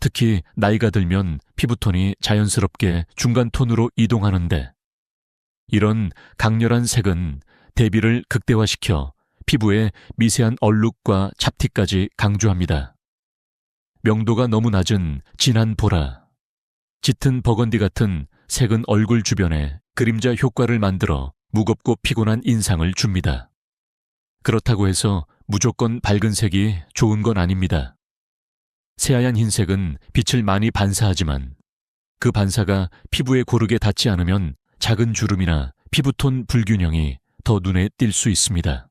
특히 나이가 들면 피부톤이 자연스럽게 중간 톤으로 이동하는데, 이런 강렬한 색은 대비를 극대화시켜 피부의 미세한 얼룩과 잡티까지 강조합니다. 명도가 너무 낮은 진한 보라, 짙은 버건디 같은 색은 얼굴 주변에 그림자 효과를 만들어 무겁고 피곤한 인상을 줍니다. 그렇다고 해서 무조건 밝은 색이 좋은 건 아닙니다. 새하얀 흰색은 빛을 많이 반사하지만 그 반사가 피부에 고르게 닿지 않으면 작은 주름이나 피부톤 불균형이 더 눈에 띌 수 있습니다.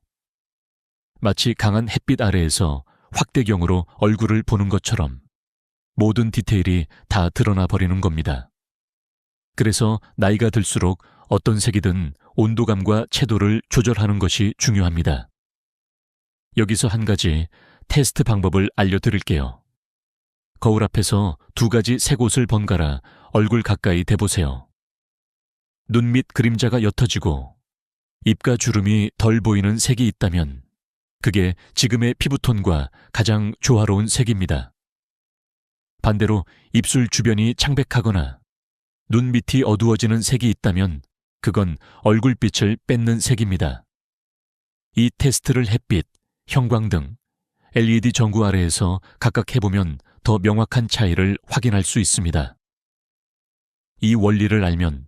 마치 강한 햇빛 아래에서 확대경으로 얼굴을 보는 것처럼 모든 디테일이 다 드러나 버리는 겁니다. 그래서 나이가 들수록 어떤 색이든 온도감과 채도를 조절하는 것이 중요합니다. 여기서 한 가지 테스트 방법을 알려드릴게요. 거울 앞에서 2가지 색 옷을 번갈아 얼굴 가까이 대보세요. 눈 밑 그림자가 옅어지고 입가 주름이 덜 보이는 색이 있다면 그게 지금의 피부톤과 가장 조화로운 색입니다. 반대로 입술 주변이 창백하거나 눈 밑이 어두워지는 색이 있다면 그건 얼굴빛을 뺏는 색입니다. 이 테스트를 햇빛, 형광등, LED 전구 아래에서 각각 해보면 더 명확한 차이를 확인할 수 있습니다. 이 원리를 알면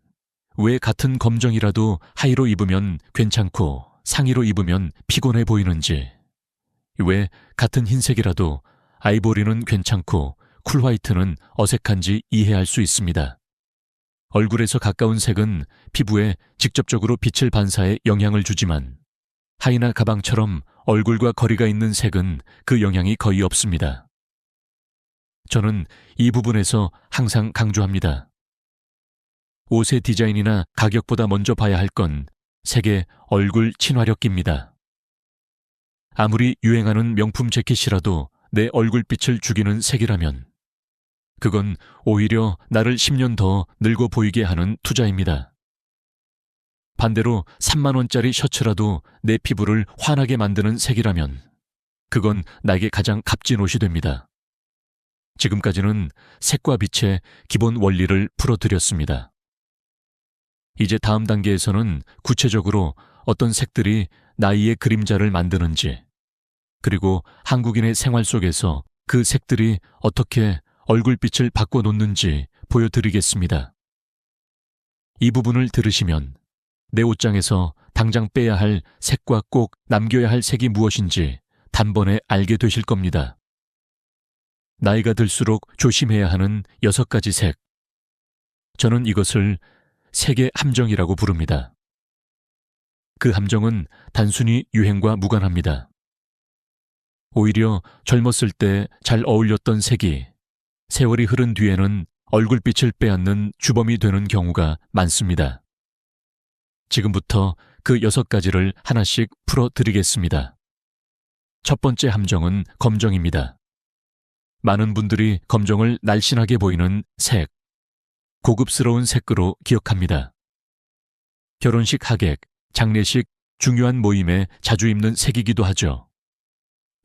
왜 같은 검정이라도 하의로 입으면 괜찮고 상의로 입으면 피곤해 보이는지, 왜 같은 흰색이라도 아이보리는 괜찮고 쿨 화이트는 어색한지 이해할 수 있습니다. 얼굴에서 가까운 색은 피부에 직접적으로 빛을 반사해 영향을 주지만 하의나 가방처럼 얼굴과 거리가 있는 색은 그 영향이 거의 없습니다. 저는 이 부분에서 항상 강조합니다. 옷의 디자인이나 가격보다 먼저 봐야 할 건 색의 얼굴 친화력입니다. 아무리 유행하는 명품 재킷이라도 내 얼굴빛을 죽이는 색이라면 그건 오히려 나를 10년 더 늙어 보이게 하는 투자입니다. 반대로 3만 원짜리 셔츠라도 내 피부를 환하게 만드는 색이라면 그건 나에게 가장 값진 옷이 됩니다. 지금까지는 색과 빛의 기본 원리를 풀어드렸습니다. 이제 다음 단계에서는 구체적으로 어떤 색들이 나이의 그림자를 만드는지, 그리고 한국인의 생활 속에서 그 색들이 어떻게 얼굴빛을 바꿔놓는지 보여드리겠습니다. 이 부분을 들으시면 내 옷장에서 당장 빼야 할 색과 꼭 남겨야 할 색이 무엇인지 단번에 알게 되실 겁니다. 나이가 들수록 조심해야 하는 6가지 색. 저는 이것을 색의 함정이라고 부릅니다. 그 함정은 단순히 유행과 무관합니다. 오히려 젊었을 때 잘 어울렸던 색이 세월이 흐른 뒤에는 얼굴빛을 빼앗는 주범이 되는 경우가 많습니다. 지금부터 그 6가지를 하나씩 풀어드리겠습니다. 첫 번째 함정은 검정입니다. 많은 분들이 검정을 날씬하게 보이는 색, 고급스러운 색으로 기억합니다. 결혼식 하객, 장례식, 중요한 모임에 자주 입는 색이기도 하죠.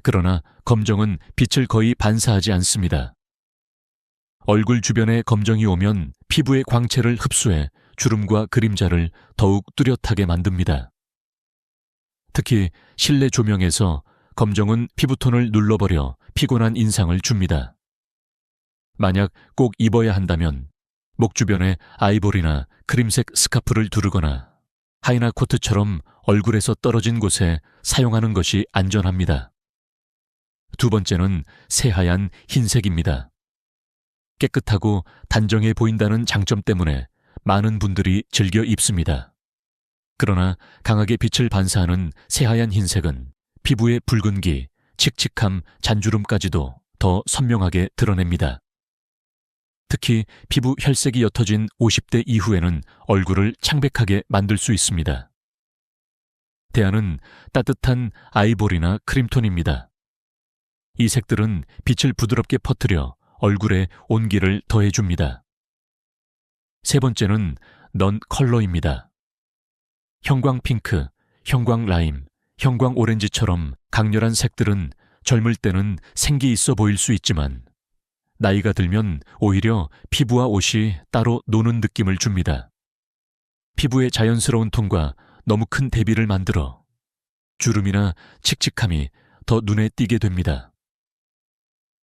그러나 검정은 빛을 거의 반사하지 않습니다. 얼굴 주변에 검정이 오면 피부의 광채를 흡수해 주름과 그림자를 더욱 뚜렷하게 만듭니다. 특히 실내 조명에서 검정은 피부톤을 눌러버려 피곤한 인상을 줍니다. 만약 꼭 입어야 한다면 목 주변에 아이보리나 크림색 스카프를 두르거나 하이나 코트처럼 얼굴에서 떨어진 곳에 사용하는 것이 안전합니다. 두 번째는 새하얀 흰색입니다. 깨끗하고 단정해 보인다는 장점 때문에 많은 분들이 즐겨 입습니다. 그러나 강하게 빛을 반사하는 새하얀 흰색은 피부의 붉은기, 칙칙함, 잔주름까지도 더 선명하게 드러냅니다. 특히 피부 혈색이 옅어진 50대 이후에는 얼굴을 창백하게 만들 수 있습니다. 대안은 따뜻한 아이보리나 크림톤입니다. 이 색들은 빛을 부드럽게 퍼뜨려 얼굴에 온기를 더해줍니다. 세 번째는 넌 컬러입니다. 형광 핑크, 형광 라임, 형광 오렌지처럼 강렬한 색들은 젊을 때는 생기 있어 보일 수 있지만 나이가 들면 오히려 피부와 옷이 따로 노는 느낌을 줍니다. 피부의 자연스러운 톤과 너무 큰 대비를 만들어 주름이나 칙칙함이 더 눈에 띄게 됩니다.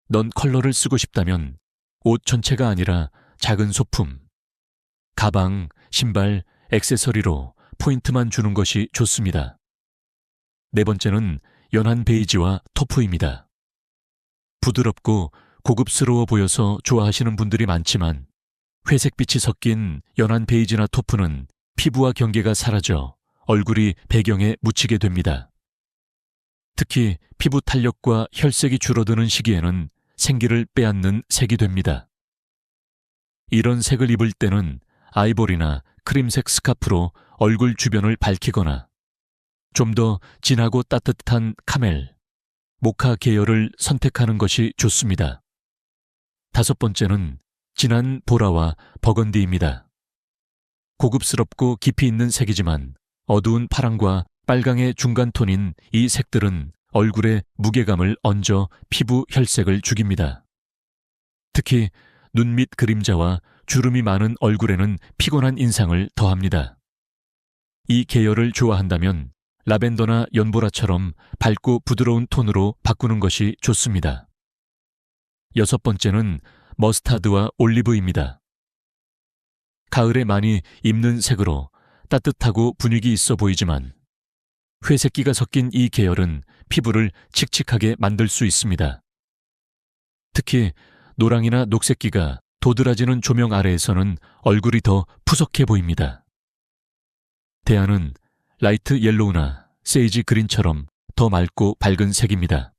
넌 컬러를 쓰고 싶다면 옷 전체가 아니라 작은 소품, 가방, 신발, 액세서리로 포인트만 주는 것이 좋습니다. 네 번째는 연한 베이지와 토프입니다. 부드럽고 고급스러워 보여서 좋아하시는 분들이 많지만 회색빛이 섞인 연한 베이지나 토프는 피부와 경계가 사라져 얼굴이 배경에 묻히게 됩니다. 특히 피부 탄력과 혈색이 줄어드는 시기에는 생기를 빼앗는 색이 됩니다. 이런 색을 입을 때는 아이보리나 크림색 스카프로 얼굴 주변을 밝히거나 좀 더 진하고 따뜻한 카멜, 모카 계열을 선택하는 것이 좋습니다. 다섯 번째는 진한 보라와 버건디입니다. 고급스럽고 깊이 있는 색이지만 어두운 파랑과 빨강의 중간 톤인 이 색들은 얼굴에 무게감을 얹어 피부 혈색을 죽입니다. 특히 눈 밑 그림자와 주름이 많은 얼굴에는 피곤한 인상을 더합니다. 이 계열을 좋아한다면 라벤더나 연보라처럼 밝고 부드러운 톤으로 바꾸는 것이 좋습니다. 여섯 번째는 머스타드와 올리브입니다. 가을에 많이 입는 색으로 따뜻하고 분위기 있어 보이지만 회색기가 섞인 이 계열은 피부를 칙칙하게 만들 수 있습니다. 특히 노랑이나 녹색기가 도드라지는 조명 아래에서는 얼굴이 더 푸석해 보입니다. 대안은 라이트 옐로우나 세이지 그린처럼 더 맑고 밝은 색입니다.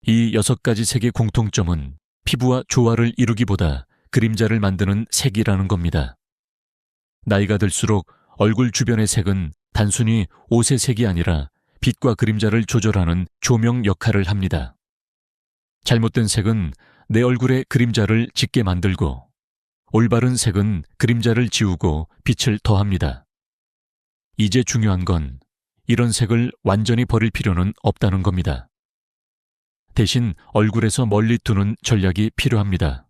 이 6가지 색의 공통점은 피부와 조화를 이루기보다 그림자를 만드는 색이라는 겁니다. 나이가 들수록 얼굴 주변의 색은 단순히 옷의 색이 아니라 빛과 그림자를 조절하는 조명 역할을 합니다. 잘못된 색은 내 얼굴에 그림자를 짙게 만들고 올바른 색은 그림자를 지우고 빛을 더합니다. 이제 중요한 건 이런 색을 완전히 버릴 필요는 없다는 겁니다. 대신 얼굴에서 멀리 두는 전략이 필요합니다.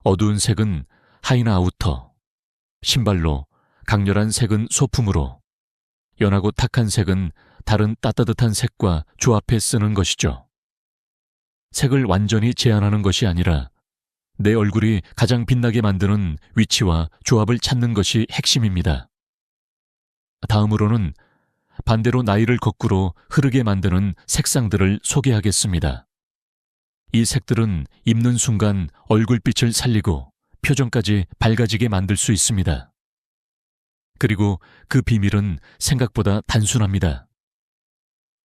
어두운 색은 하이나 아우터, 신발로, 강렬한 색은 소품으로, 연하고 탁한 색은 다른 따뜻한 색과 조합해 쓰는 것이죠. 색을 완전히 제한하는 것이 아니라 내 얼굴이 가장 빛나게 만드는 위치와 조합을 찾는 것이 핵심입니다. 다음으로는 반대로 나이를 거꾸로 흐르게 만드는 색상들을 소개하겠습니다. 이 색들은 입는 순간 얼굴빛을 살리고 표정까지 밝아지게 만들 수 있습니다. 그리고 그 비밀은 생각보다 단순합니다.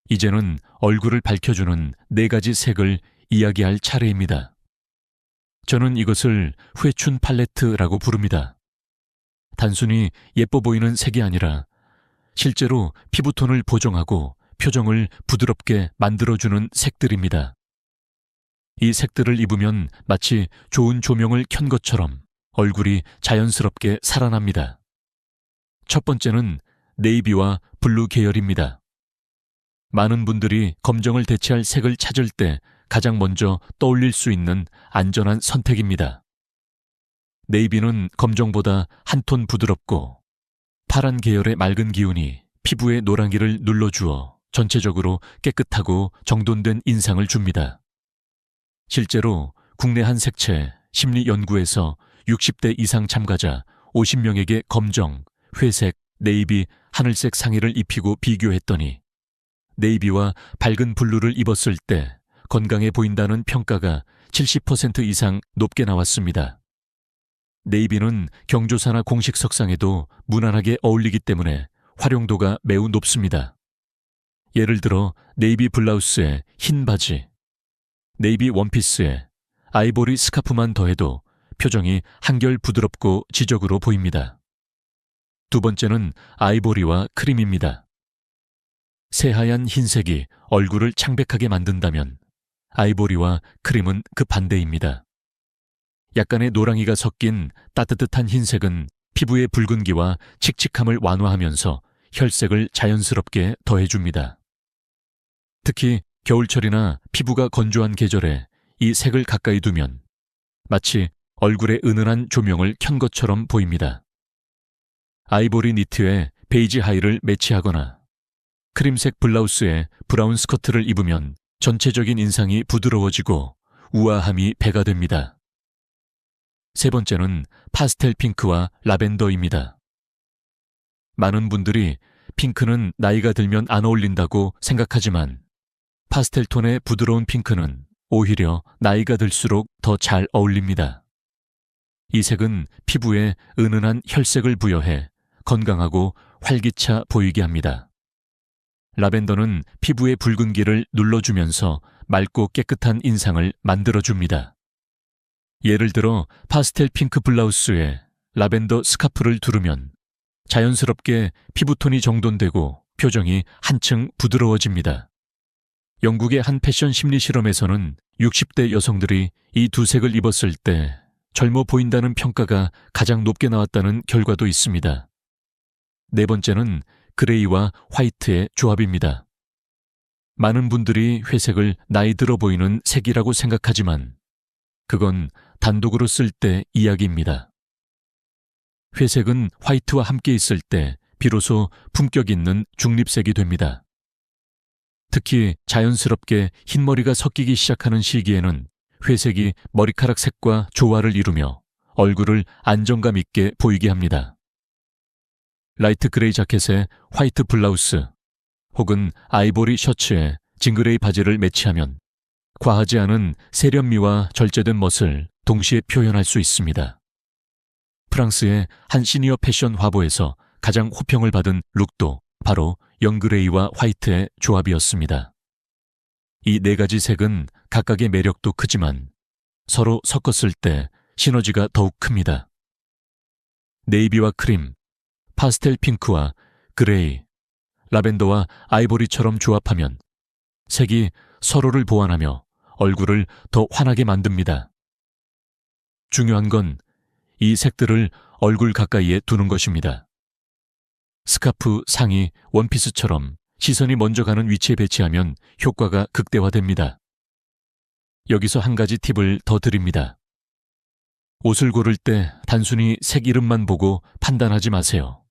이제는 얼굴을 밝혀주는 4가지 색을 이야기할 차례입니다. 저는 이것을 회춘 팔레트라고 부릅니다. 단순히 예뻐 보이는 색이 아니라 실제로 피부톤을 보정하고 표정을 부드럽게 만들어주는 색들입니다. 이 색들을 입으면 마치 좋은 조명을 켠 것처럼 얼굴이 자연스럽게 살아납니다. 첫 번째는 네이비와 블루 계열입니다. 많은 분들이 검정을 대체할 색을 찾을 때 가장 먼저 떠올릴 수 있는 안전한 선택입니다. 네이비는 검정보다 한 톤 부드럽고 파란 계열의 맑은 기운이 피부의 노란기를 눌러주어 전체적으로 깨끗하고 정돈된 인상을 줍니다. 실제로 국내 한 색채 심리연구에서 60대 이상 참가자 50명에게 검정, 회색, 네이비, 하늘색 상의를 입히고 비교했더니 네이비와 밝은 블루를 입었을 때 건강해 보인다는 평가가 70% 이상 높게 나왔습니다. 네이비는 경조사나 공식 석상에도 무난하게 어울리기 때문에 활용도가 매우 높습니다. 예를 들어 네이비 블라우스에 흰 바지, 네이비 원피스에 아이보리 스카프만 더해도 표정이 한결 부드럽고 지적으로 보입니다. 두 번째는 아이보리와 크림입니다. 새하얀 흰색이 얼굴을 창백하게 만든다면 아이보리와 크림은 그 반대입니다. 약간의 노랑이가 섞인 따뜻한 흰색은 피부의 붉은기와 칙칙함을 완화하면서 혈색을 자연스럽게 더해줍니다. 특히 겨울철이나 피부가 건조한 계절에 이 색을 가까이 두면 마치 얼굴에 은은한 조명을 켠 것처럼 보입니다. 아이보리 니트에 베이지 하의를 매치하거나 크림색 블라우스에 브라운 스커트를 입으면 전체적인 인상이 부드러워지고 우아함이 배가 됩니다. 세 번째는 파스텔 핑크와 라벤더입니다. 많은 분들이 핑크는 나이가 들면 안 어울린다고 생각하지만 파스텔 톤의 부드러운 핑크는 오히려 나이가 들수록 더 잘 어울립니다. 이 색은 피부에 은은한 혈색을 부여해 건강하고 활기차 보이게 합니다. 라벤더는 피부의 붉은기를 눌러주면서 맑고 깨끗한 인상을 만들어줍니다. 예를 들어 파스텔 핑크 블라우스에 라벤더 스카프를 두르면 자연스럽게 피부톤이 정돈되고 표정이 한층 부드러워집니다. 영국의 한 패션 심리 실험에서는 60대 여성들이 이 두 색을 입었을 때 젊어 보인다는 평가가 가장 높게 나왔다는 결과도 있습니다. 네 번째는 그레이와 화이트의 조합입니다. 많은 분들이 회색을 나이 들어 보이는 색이라고 생각하지만 그건 단독으로 쓸 때 이야기입니다. 회색은 화이트와 함께 있을 때 비로소 품격 있는 중립색이 됩니다. 특히 자연스럽게 흰머리가 섞이기 시작하는 시기에는 회색이 머리카락 색과 조화를 이루며 얼굴을 안정감 있게 보이게 합니다. 라이트 그레이 자켓에 화이트 블라우스 혹은 아이보리 셔츠에 징그레이 바지를 매치하면 과하지 않은 세련미와 절제된 멋을 동시에 표현할 수 있습니다. 프랑스의 한 시니어 패션 화보에서 가장 호평을 받은 룩도 바로 영그레이와 화이트의 조합이었습니다. 이 네 가지 색은 각각의 매력도 크지만 서로 섞었을 때 시너지가 더욱 큽니다. 네이비와 크림, 파스텔 핑크와 그레이, 라벤더와 아이보리처럼 조합하면 색이 서로를 보완하며 얼굴을 더 환하게 만듭니다. 중요한 건 이 색들을 얼굴 가까이에 두는 것입니다. 스카프, 상의, 원피스처럼 시선이 먼저 가는 위치에 배치하면 효과가 극대화됩니다. 여기서 한 가지 팁을 더 드립니다. 옷을 고를 때 단순히 색 이름만 보고 판단하지 마세요.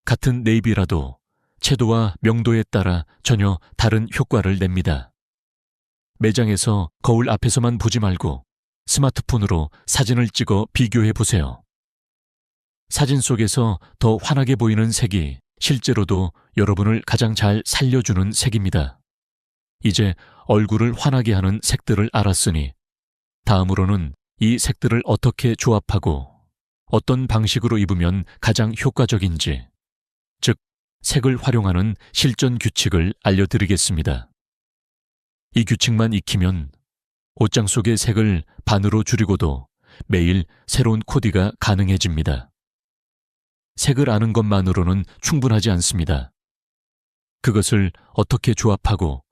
같은 네이비라도 채도와 명도에 따라 전혀 다른 효과를 냅니다. 매장에서 거울 앞에서만 보지 말고 스마트폰으로 사진을 찍어 비교해 보세요. 사진 속에서 더 환하게 보이는 색이 실제로도 여러분을 가장 잘 살려주는 색입니다. 이제 얼굴을 환하게 하는 색들을 알았으니 다음으로는 이 색들을 어떻게 조합하고 어떤 방식으로 입으면 가장 효과적인지, 즉 색을 활용하는 실전 규칙을 알려드리겠습니다. 이 규칙만 익히면 옷장 속의 색을 반으로 줄이고도 매일 새로운 코디가 가능해집니다. 색을 아는 것만으로는 충분하지 않습니다. 그것을 어떻게 조합하고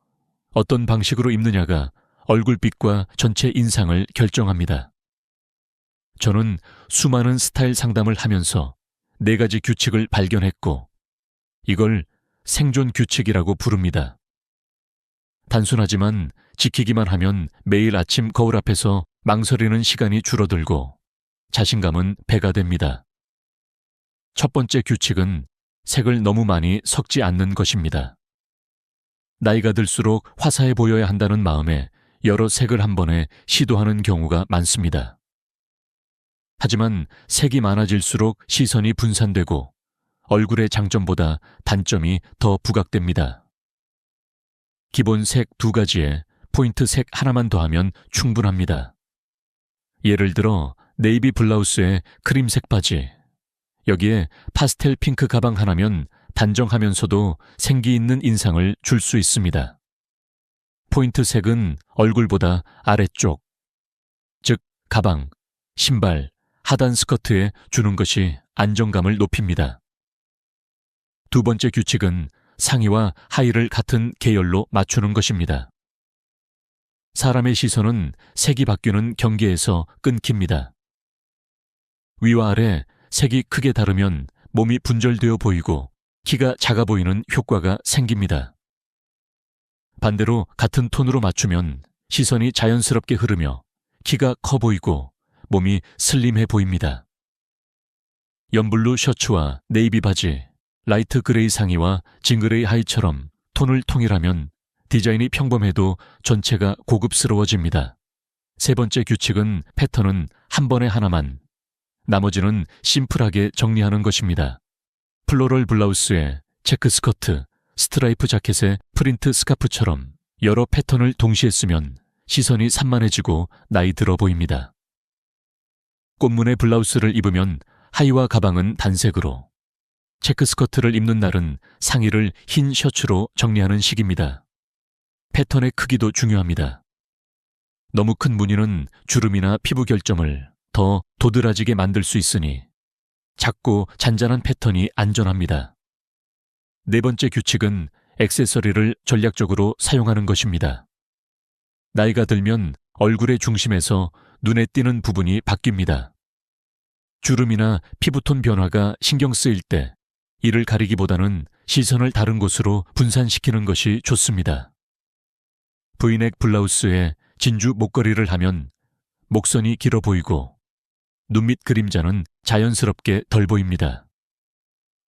어떤 방식으로 입느냐가 얼굴빛과 전체 인상을 결정합니다. 저는 수많은 스타일 상담을 하면서 네 가지 규칙을 발견했고 이걸 생존 규칙이라고 부릅니다. 단순하지만 지키기만 하면 매일 아침 거울 앞에서 망설이는 시간이 줄어들고 자신감은 배가 됩니다. 첫 번째 규칙은 색을 너무 많이 섞지 않는 것입니다. 나이가 들수록 화사해 보여야 한다는 마음에 여러 색을 한 번에 시도하는 경우가 많습니다. 하지만 색이 많아질수록 시선이 분산되고 얼굴의 장점보다 단점이 더 부각됩니다. 기본 색 2가지에 포인트 색 하나만 더하면 충분합니다. 예를 들어 네이비 블라우스에 크림색 바지, 여기에 파스텔 핑크 가방 하나면 단정하면서도 생기 있는 인상을 줄 수 있습니다. 포인트 색은 얼굴보다 아래쪽, 즉 가방, 신발, 하단 스커트에 주는 것이 안정감을 높입니다. 두 번째 규칙은 상의와 하의를 같은 계열로 맞추는 것입니다. 사람의 시선은 색이 바뀌는 경계에서 끊깁니다. 위와 아래 색이 크게 다르면 몸이 분절되어 보이고 키가 작아 보이는 효과가 생깁니다. 반대로 같은 톤으로 맞추면 시선이 자연스럽게 흐르며 키가 커 보이고 몸이 슬림해 보입니다. 연블루 셔츠와 네이비 바지, 라이트 그레이 상의와 징그레이 하의처럼 톤을 통일하면 디자인이 평범해도 전체가 고급스러워집니다. 세 번째 규칙은 패턴은 한 번에 하나만, 나머지는 심플하게 정리하는 것입니다. 플로럴 블라우스에 체크 스커트, 스트라이프 자켓에 프린트 스카프처럼 여러 패턴을 동시에 쓰면 시선이 산만해지고 나이 들어 보입니다. 꽃무늬 블라우스를 입으면 하의와 가방은 단색으로, 체크 스커트를 입는 날은 상의를 흰 셔츠로 정리하는 식입니다. 패턴의 크기도 중요합니다. 너무 큰 무늬는 주름이나 피부 결점을 더 도드라지게 만들 수 있으니 작고 잔잔한 패턴이 안전합니다. 네 번째 규칙은 액세서리를 전략적으로 사용하는 것입니다. 나이가 들면 얼굴의 중심에서 눈에 띄는 부분이 바뀝니다. 주름이나 피부톤 변화가 신경 쓰일 때 이를 가리기보다는 시선을 다른 곳으로 분산시키는 것이 좋습니다. 브이넥 블라우스에 진주 목걸이를 하면 목선이 길어 보이고 눈밑 그림자는 자연스럽게 덜 보입니다.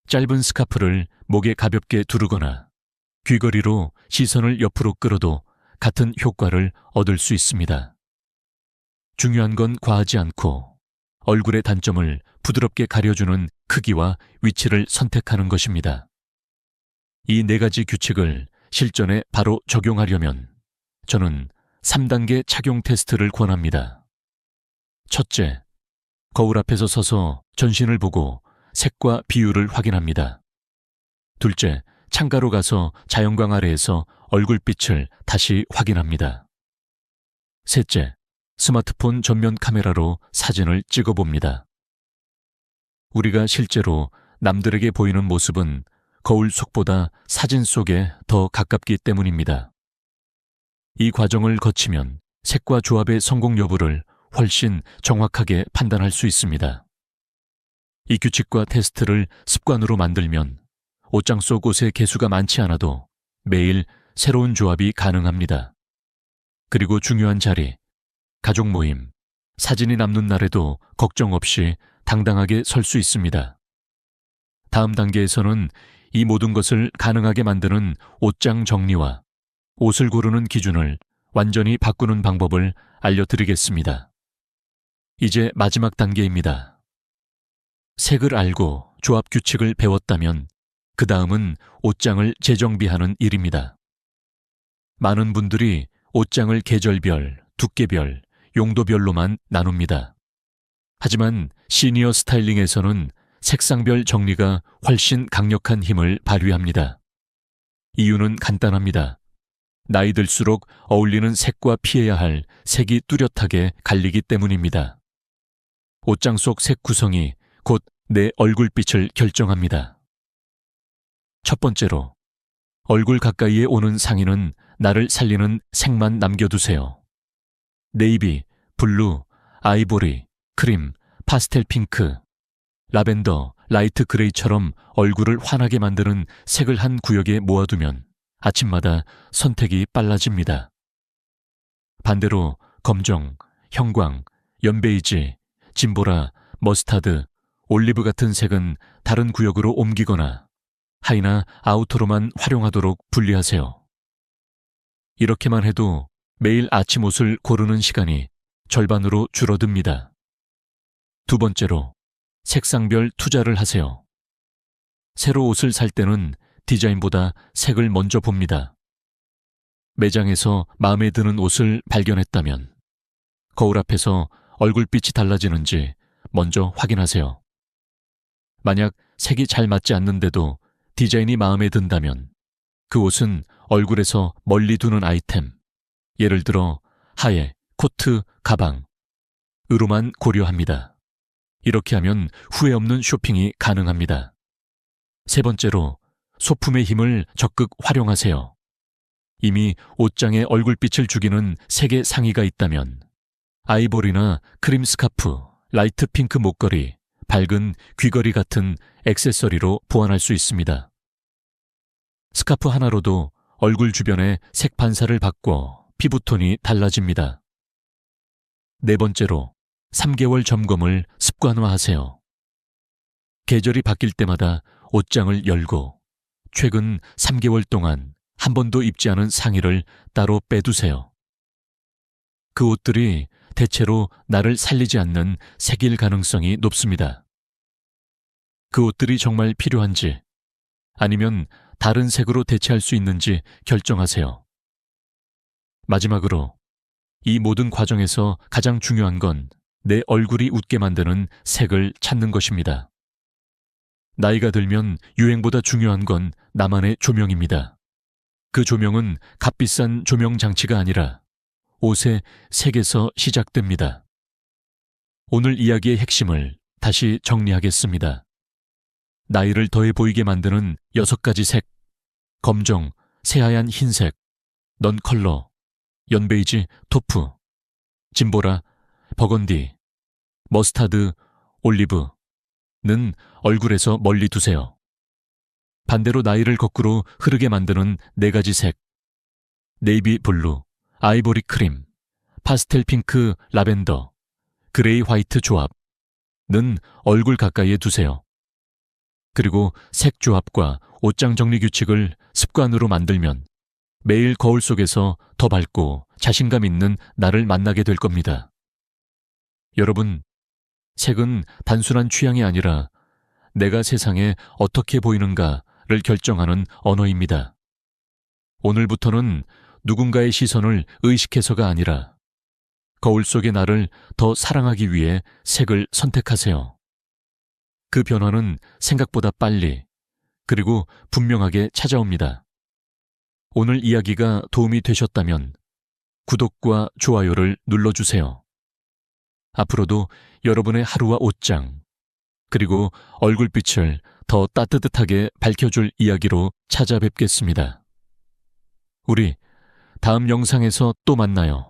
짧은 스카프를 목에 가볍게 두르거나 귀걸이로 시선을 옆으로 끌어도 같은 효과를 얻을 수 있습니다. 중요한 건 과하지 않고 얼굴의 단점을 부드럽게 가려주는 크기와 위치를 선택하는 것입니다. 이 4가지 규칙을 실전에 바로 적용하려면 저는 3단계 착용 테스트를 권합니다. 첫째, 거울 앞에서 서서 전신을 보고 색과 비율을 확인합니다. 둘째, 창가로 가서 자연광 아래에서 얼굴빛을 다시 확인합니다. 셋째, 스마트폰 전면 카메라로 사진을 찍어봅니다. 우리가 실제로 남들에게 보이는 모습은 거울 속보다 사진 속에 더 가깝기 때문입니다. 이 과정을 거치면 색과 조합의 성공 여부를 훨씬 정확하게 판단할 수 있습니다. 이 규칙과 테스트를 습관으로 만들면 옷장 속 옷의 개수가 많지 않아도 매일 새로운 조합이 가능합니다. 그리고 중요한 자리, 가족 모임, 사진이 남는 날에도 걱정 없이 당당하게 설 수 있습니다. 다음 단계에서는 이 모든 것을 가능하게 만드는 옷장 정리와 옷을 고르는 기준을 완전히 바꾸는 방법을 알려드리겠습니다. 이제 마지막 단계입니다. 색을 알고 조합 규칙을 배웠다면 그 다음은 옷장을 재정비하는 일입니다. 많은 분들이 옷장을 계절별, 두께별, 용도별로만 나눕니다. 하지만 시니어 스타일링에서는 색상별 정리가 훨씬 강력한 힘을 발휘합니다. 이유는 간단합니다. 나이 들수록 어울리는 색과 피해야 할 색이 뚜렷하게 갈리기 때문입니다. 옷장 속 색 구성이 곧 내 얼굴빛을 결정합니다. 첫 번째로, 얼굴 가까이에 오는 상의는 나를 살리는 색만 남겨두세요. 네이비, 블루, 아이보리, 크림, 파스텔 핑크, 라벤더, 라이트 그레이처럼 얼굴을 환하게 만드는 색을 한 구역에 모아두면 아침마다 선택이 빨라집니다. 반대로 검정, 형광, 연베이지, 진보라, 머스타드, 올리브 같은 색은 다른 구역으로 옮기거나 하이나 아우터로만 활용하도록 분리하세요. 이렇게만 해도 매일 아침 옷을 고르는 시간이 절반으로 줄어듭니다. 두 번째로, 색상별 투자를 하세요. 새로 옷을 살 때는 디자인보다 색을 먼저 봅니다. 매장에서 마음에 드는 옷을 발견했다면 거울 앞에서 얼굴빛이 달라지는지 먼저 확인하세요. 만약 색이 잘 맞지 않는데도 디자인이 마음에 든다면 그 옷은 얼굴에서 멀리 두는 아이템, 예를 들어 하의, 코트, 가방으로만 고려합니다. 이렇게 하면 후회 없는 쇼핑이 가능합니다. 세 번째로, 소품의 힘을 적극 활용하세요. 이미 옷장에 얼굴빛을 죽이는 색의 상의가 있다면 아이보리나 크림 스카프, 라이트 핑크 목걸이, 밝은 귀걸이 같은 액세서리로 보완할 수 있습니다. 스카프 하나로도 얼굴 주변에 색 반사를 바꿔 피부톤이 달라집니다. 네 번째로, 3개월 점검을 습관화하세요. 계절이 바뀔 때마다 옷장을 열고 최근 3개월 동안 한 번도 입지 않은 상의를 따로 빼두세요. 그 옷들이 대체로 나를 살리지 않는 색일 가능성이 높습니다. 그 옷들이 정말 필요한지 아니면 다른 색으로 대체할 수 있는지 결정하세요. 마지막으로, 이 모든 과정에서 가장 중요한 건 내 얼굴이 웃게 만드는 색을 찾는 것입니다. 나이가 들면 유행보다 중요한 건 나만의 조명입니다. 그 조명은 값비싼 조명 장치가 아니라 옷의 색에서 시작됩니다. 오늘 이야기의 핵심을 다시 정리하겠습니다. 나이를 더해 보이게 만드는 6가지 색, 검정, 새하얀 흰색, 넌 컬러, 연베이지, 토프, 진보라, 버건디, 머스타드, 올리브는 얼굴에서 멀리 두세요. 반대로 나이를 거꾸로 흐르게 만드는 4가지 색, 네이비 블루, 아이보리 크림, 파스텔 핑크 라벤더, 그레이 화이트 조합는 얼굴 가까이에 두세요. 그리고 색 조합과 옷장 정리 규칙을 습관으로 만들면 매일 거울 속에서 더 밝고 자신감 있는 나를 만나게 될 겁니다. 여러분, 색은 단순한 취향이 아니라 내가 세상에 어떻게 보이는가를 결정하는 언어입니다. 오늘부터는 누군가의 시선을 의식해서가 아니라 거울 속의 나를 더 사랑하기 위해 색을 선택하세요. 그 변화는 생각보다 빨리 그리고 분명하게 찾아옵니다. 오늘 이야기가 도움이 되셨다면 구독과 좋아요를 눌러주세요. 앞으로도 여러분의 하루와 옷장 그리고 얼굴빛을 더 따뜻하게 밝혀줄 이야기로 찾아뵙겠습니다. 우리 다음 영상에서 또 만나요.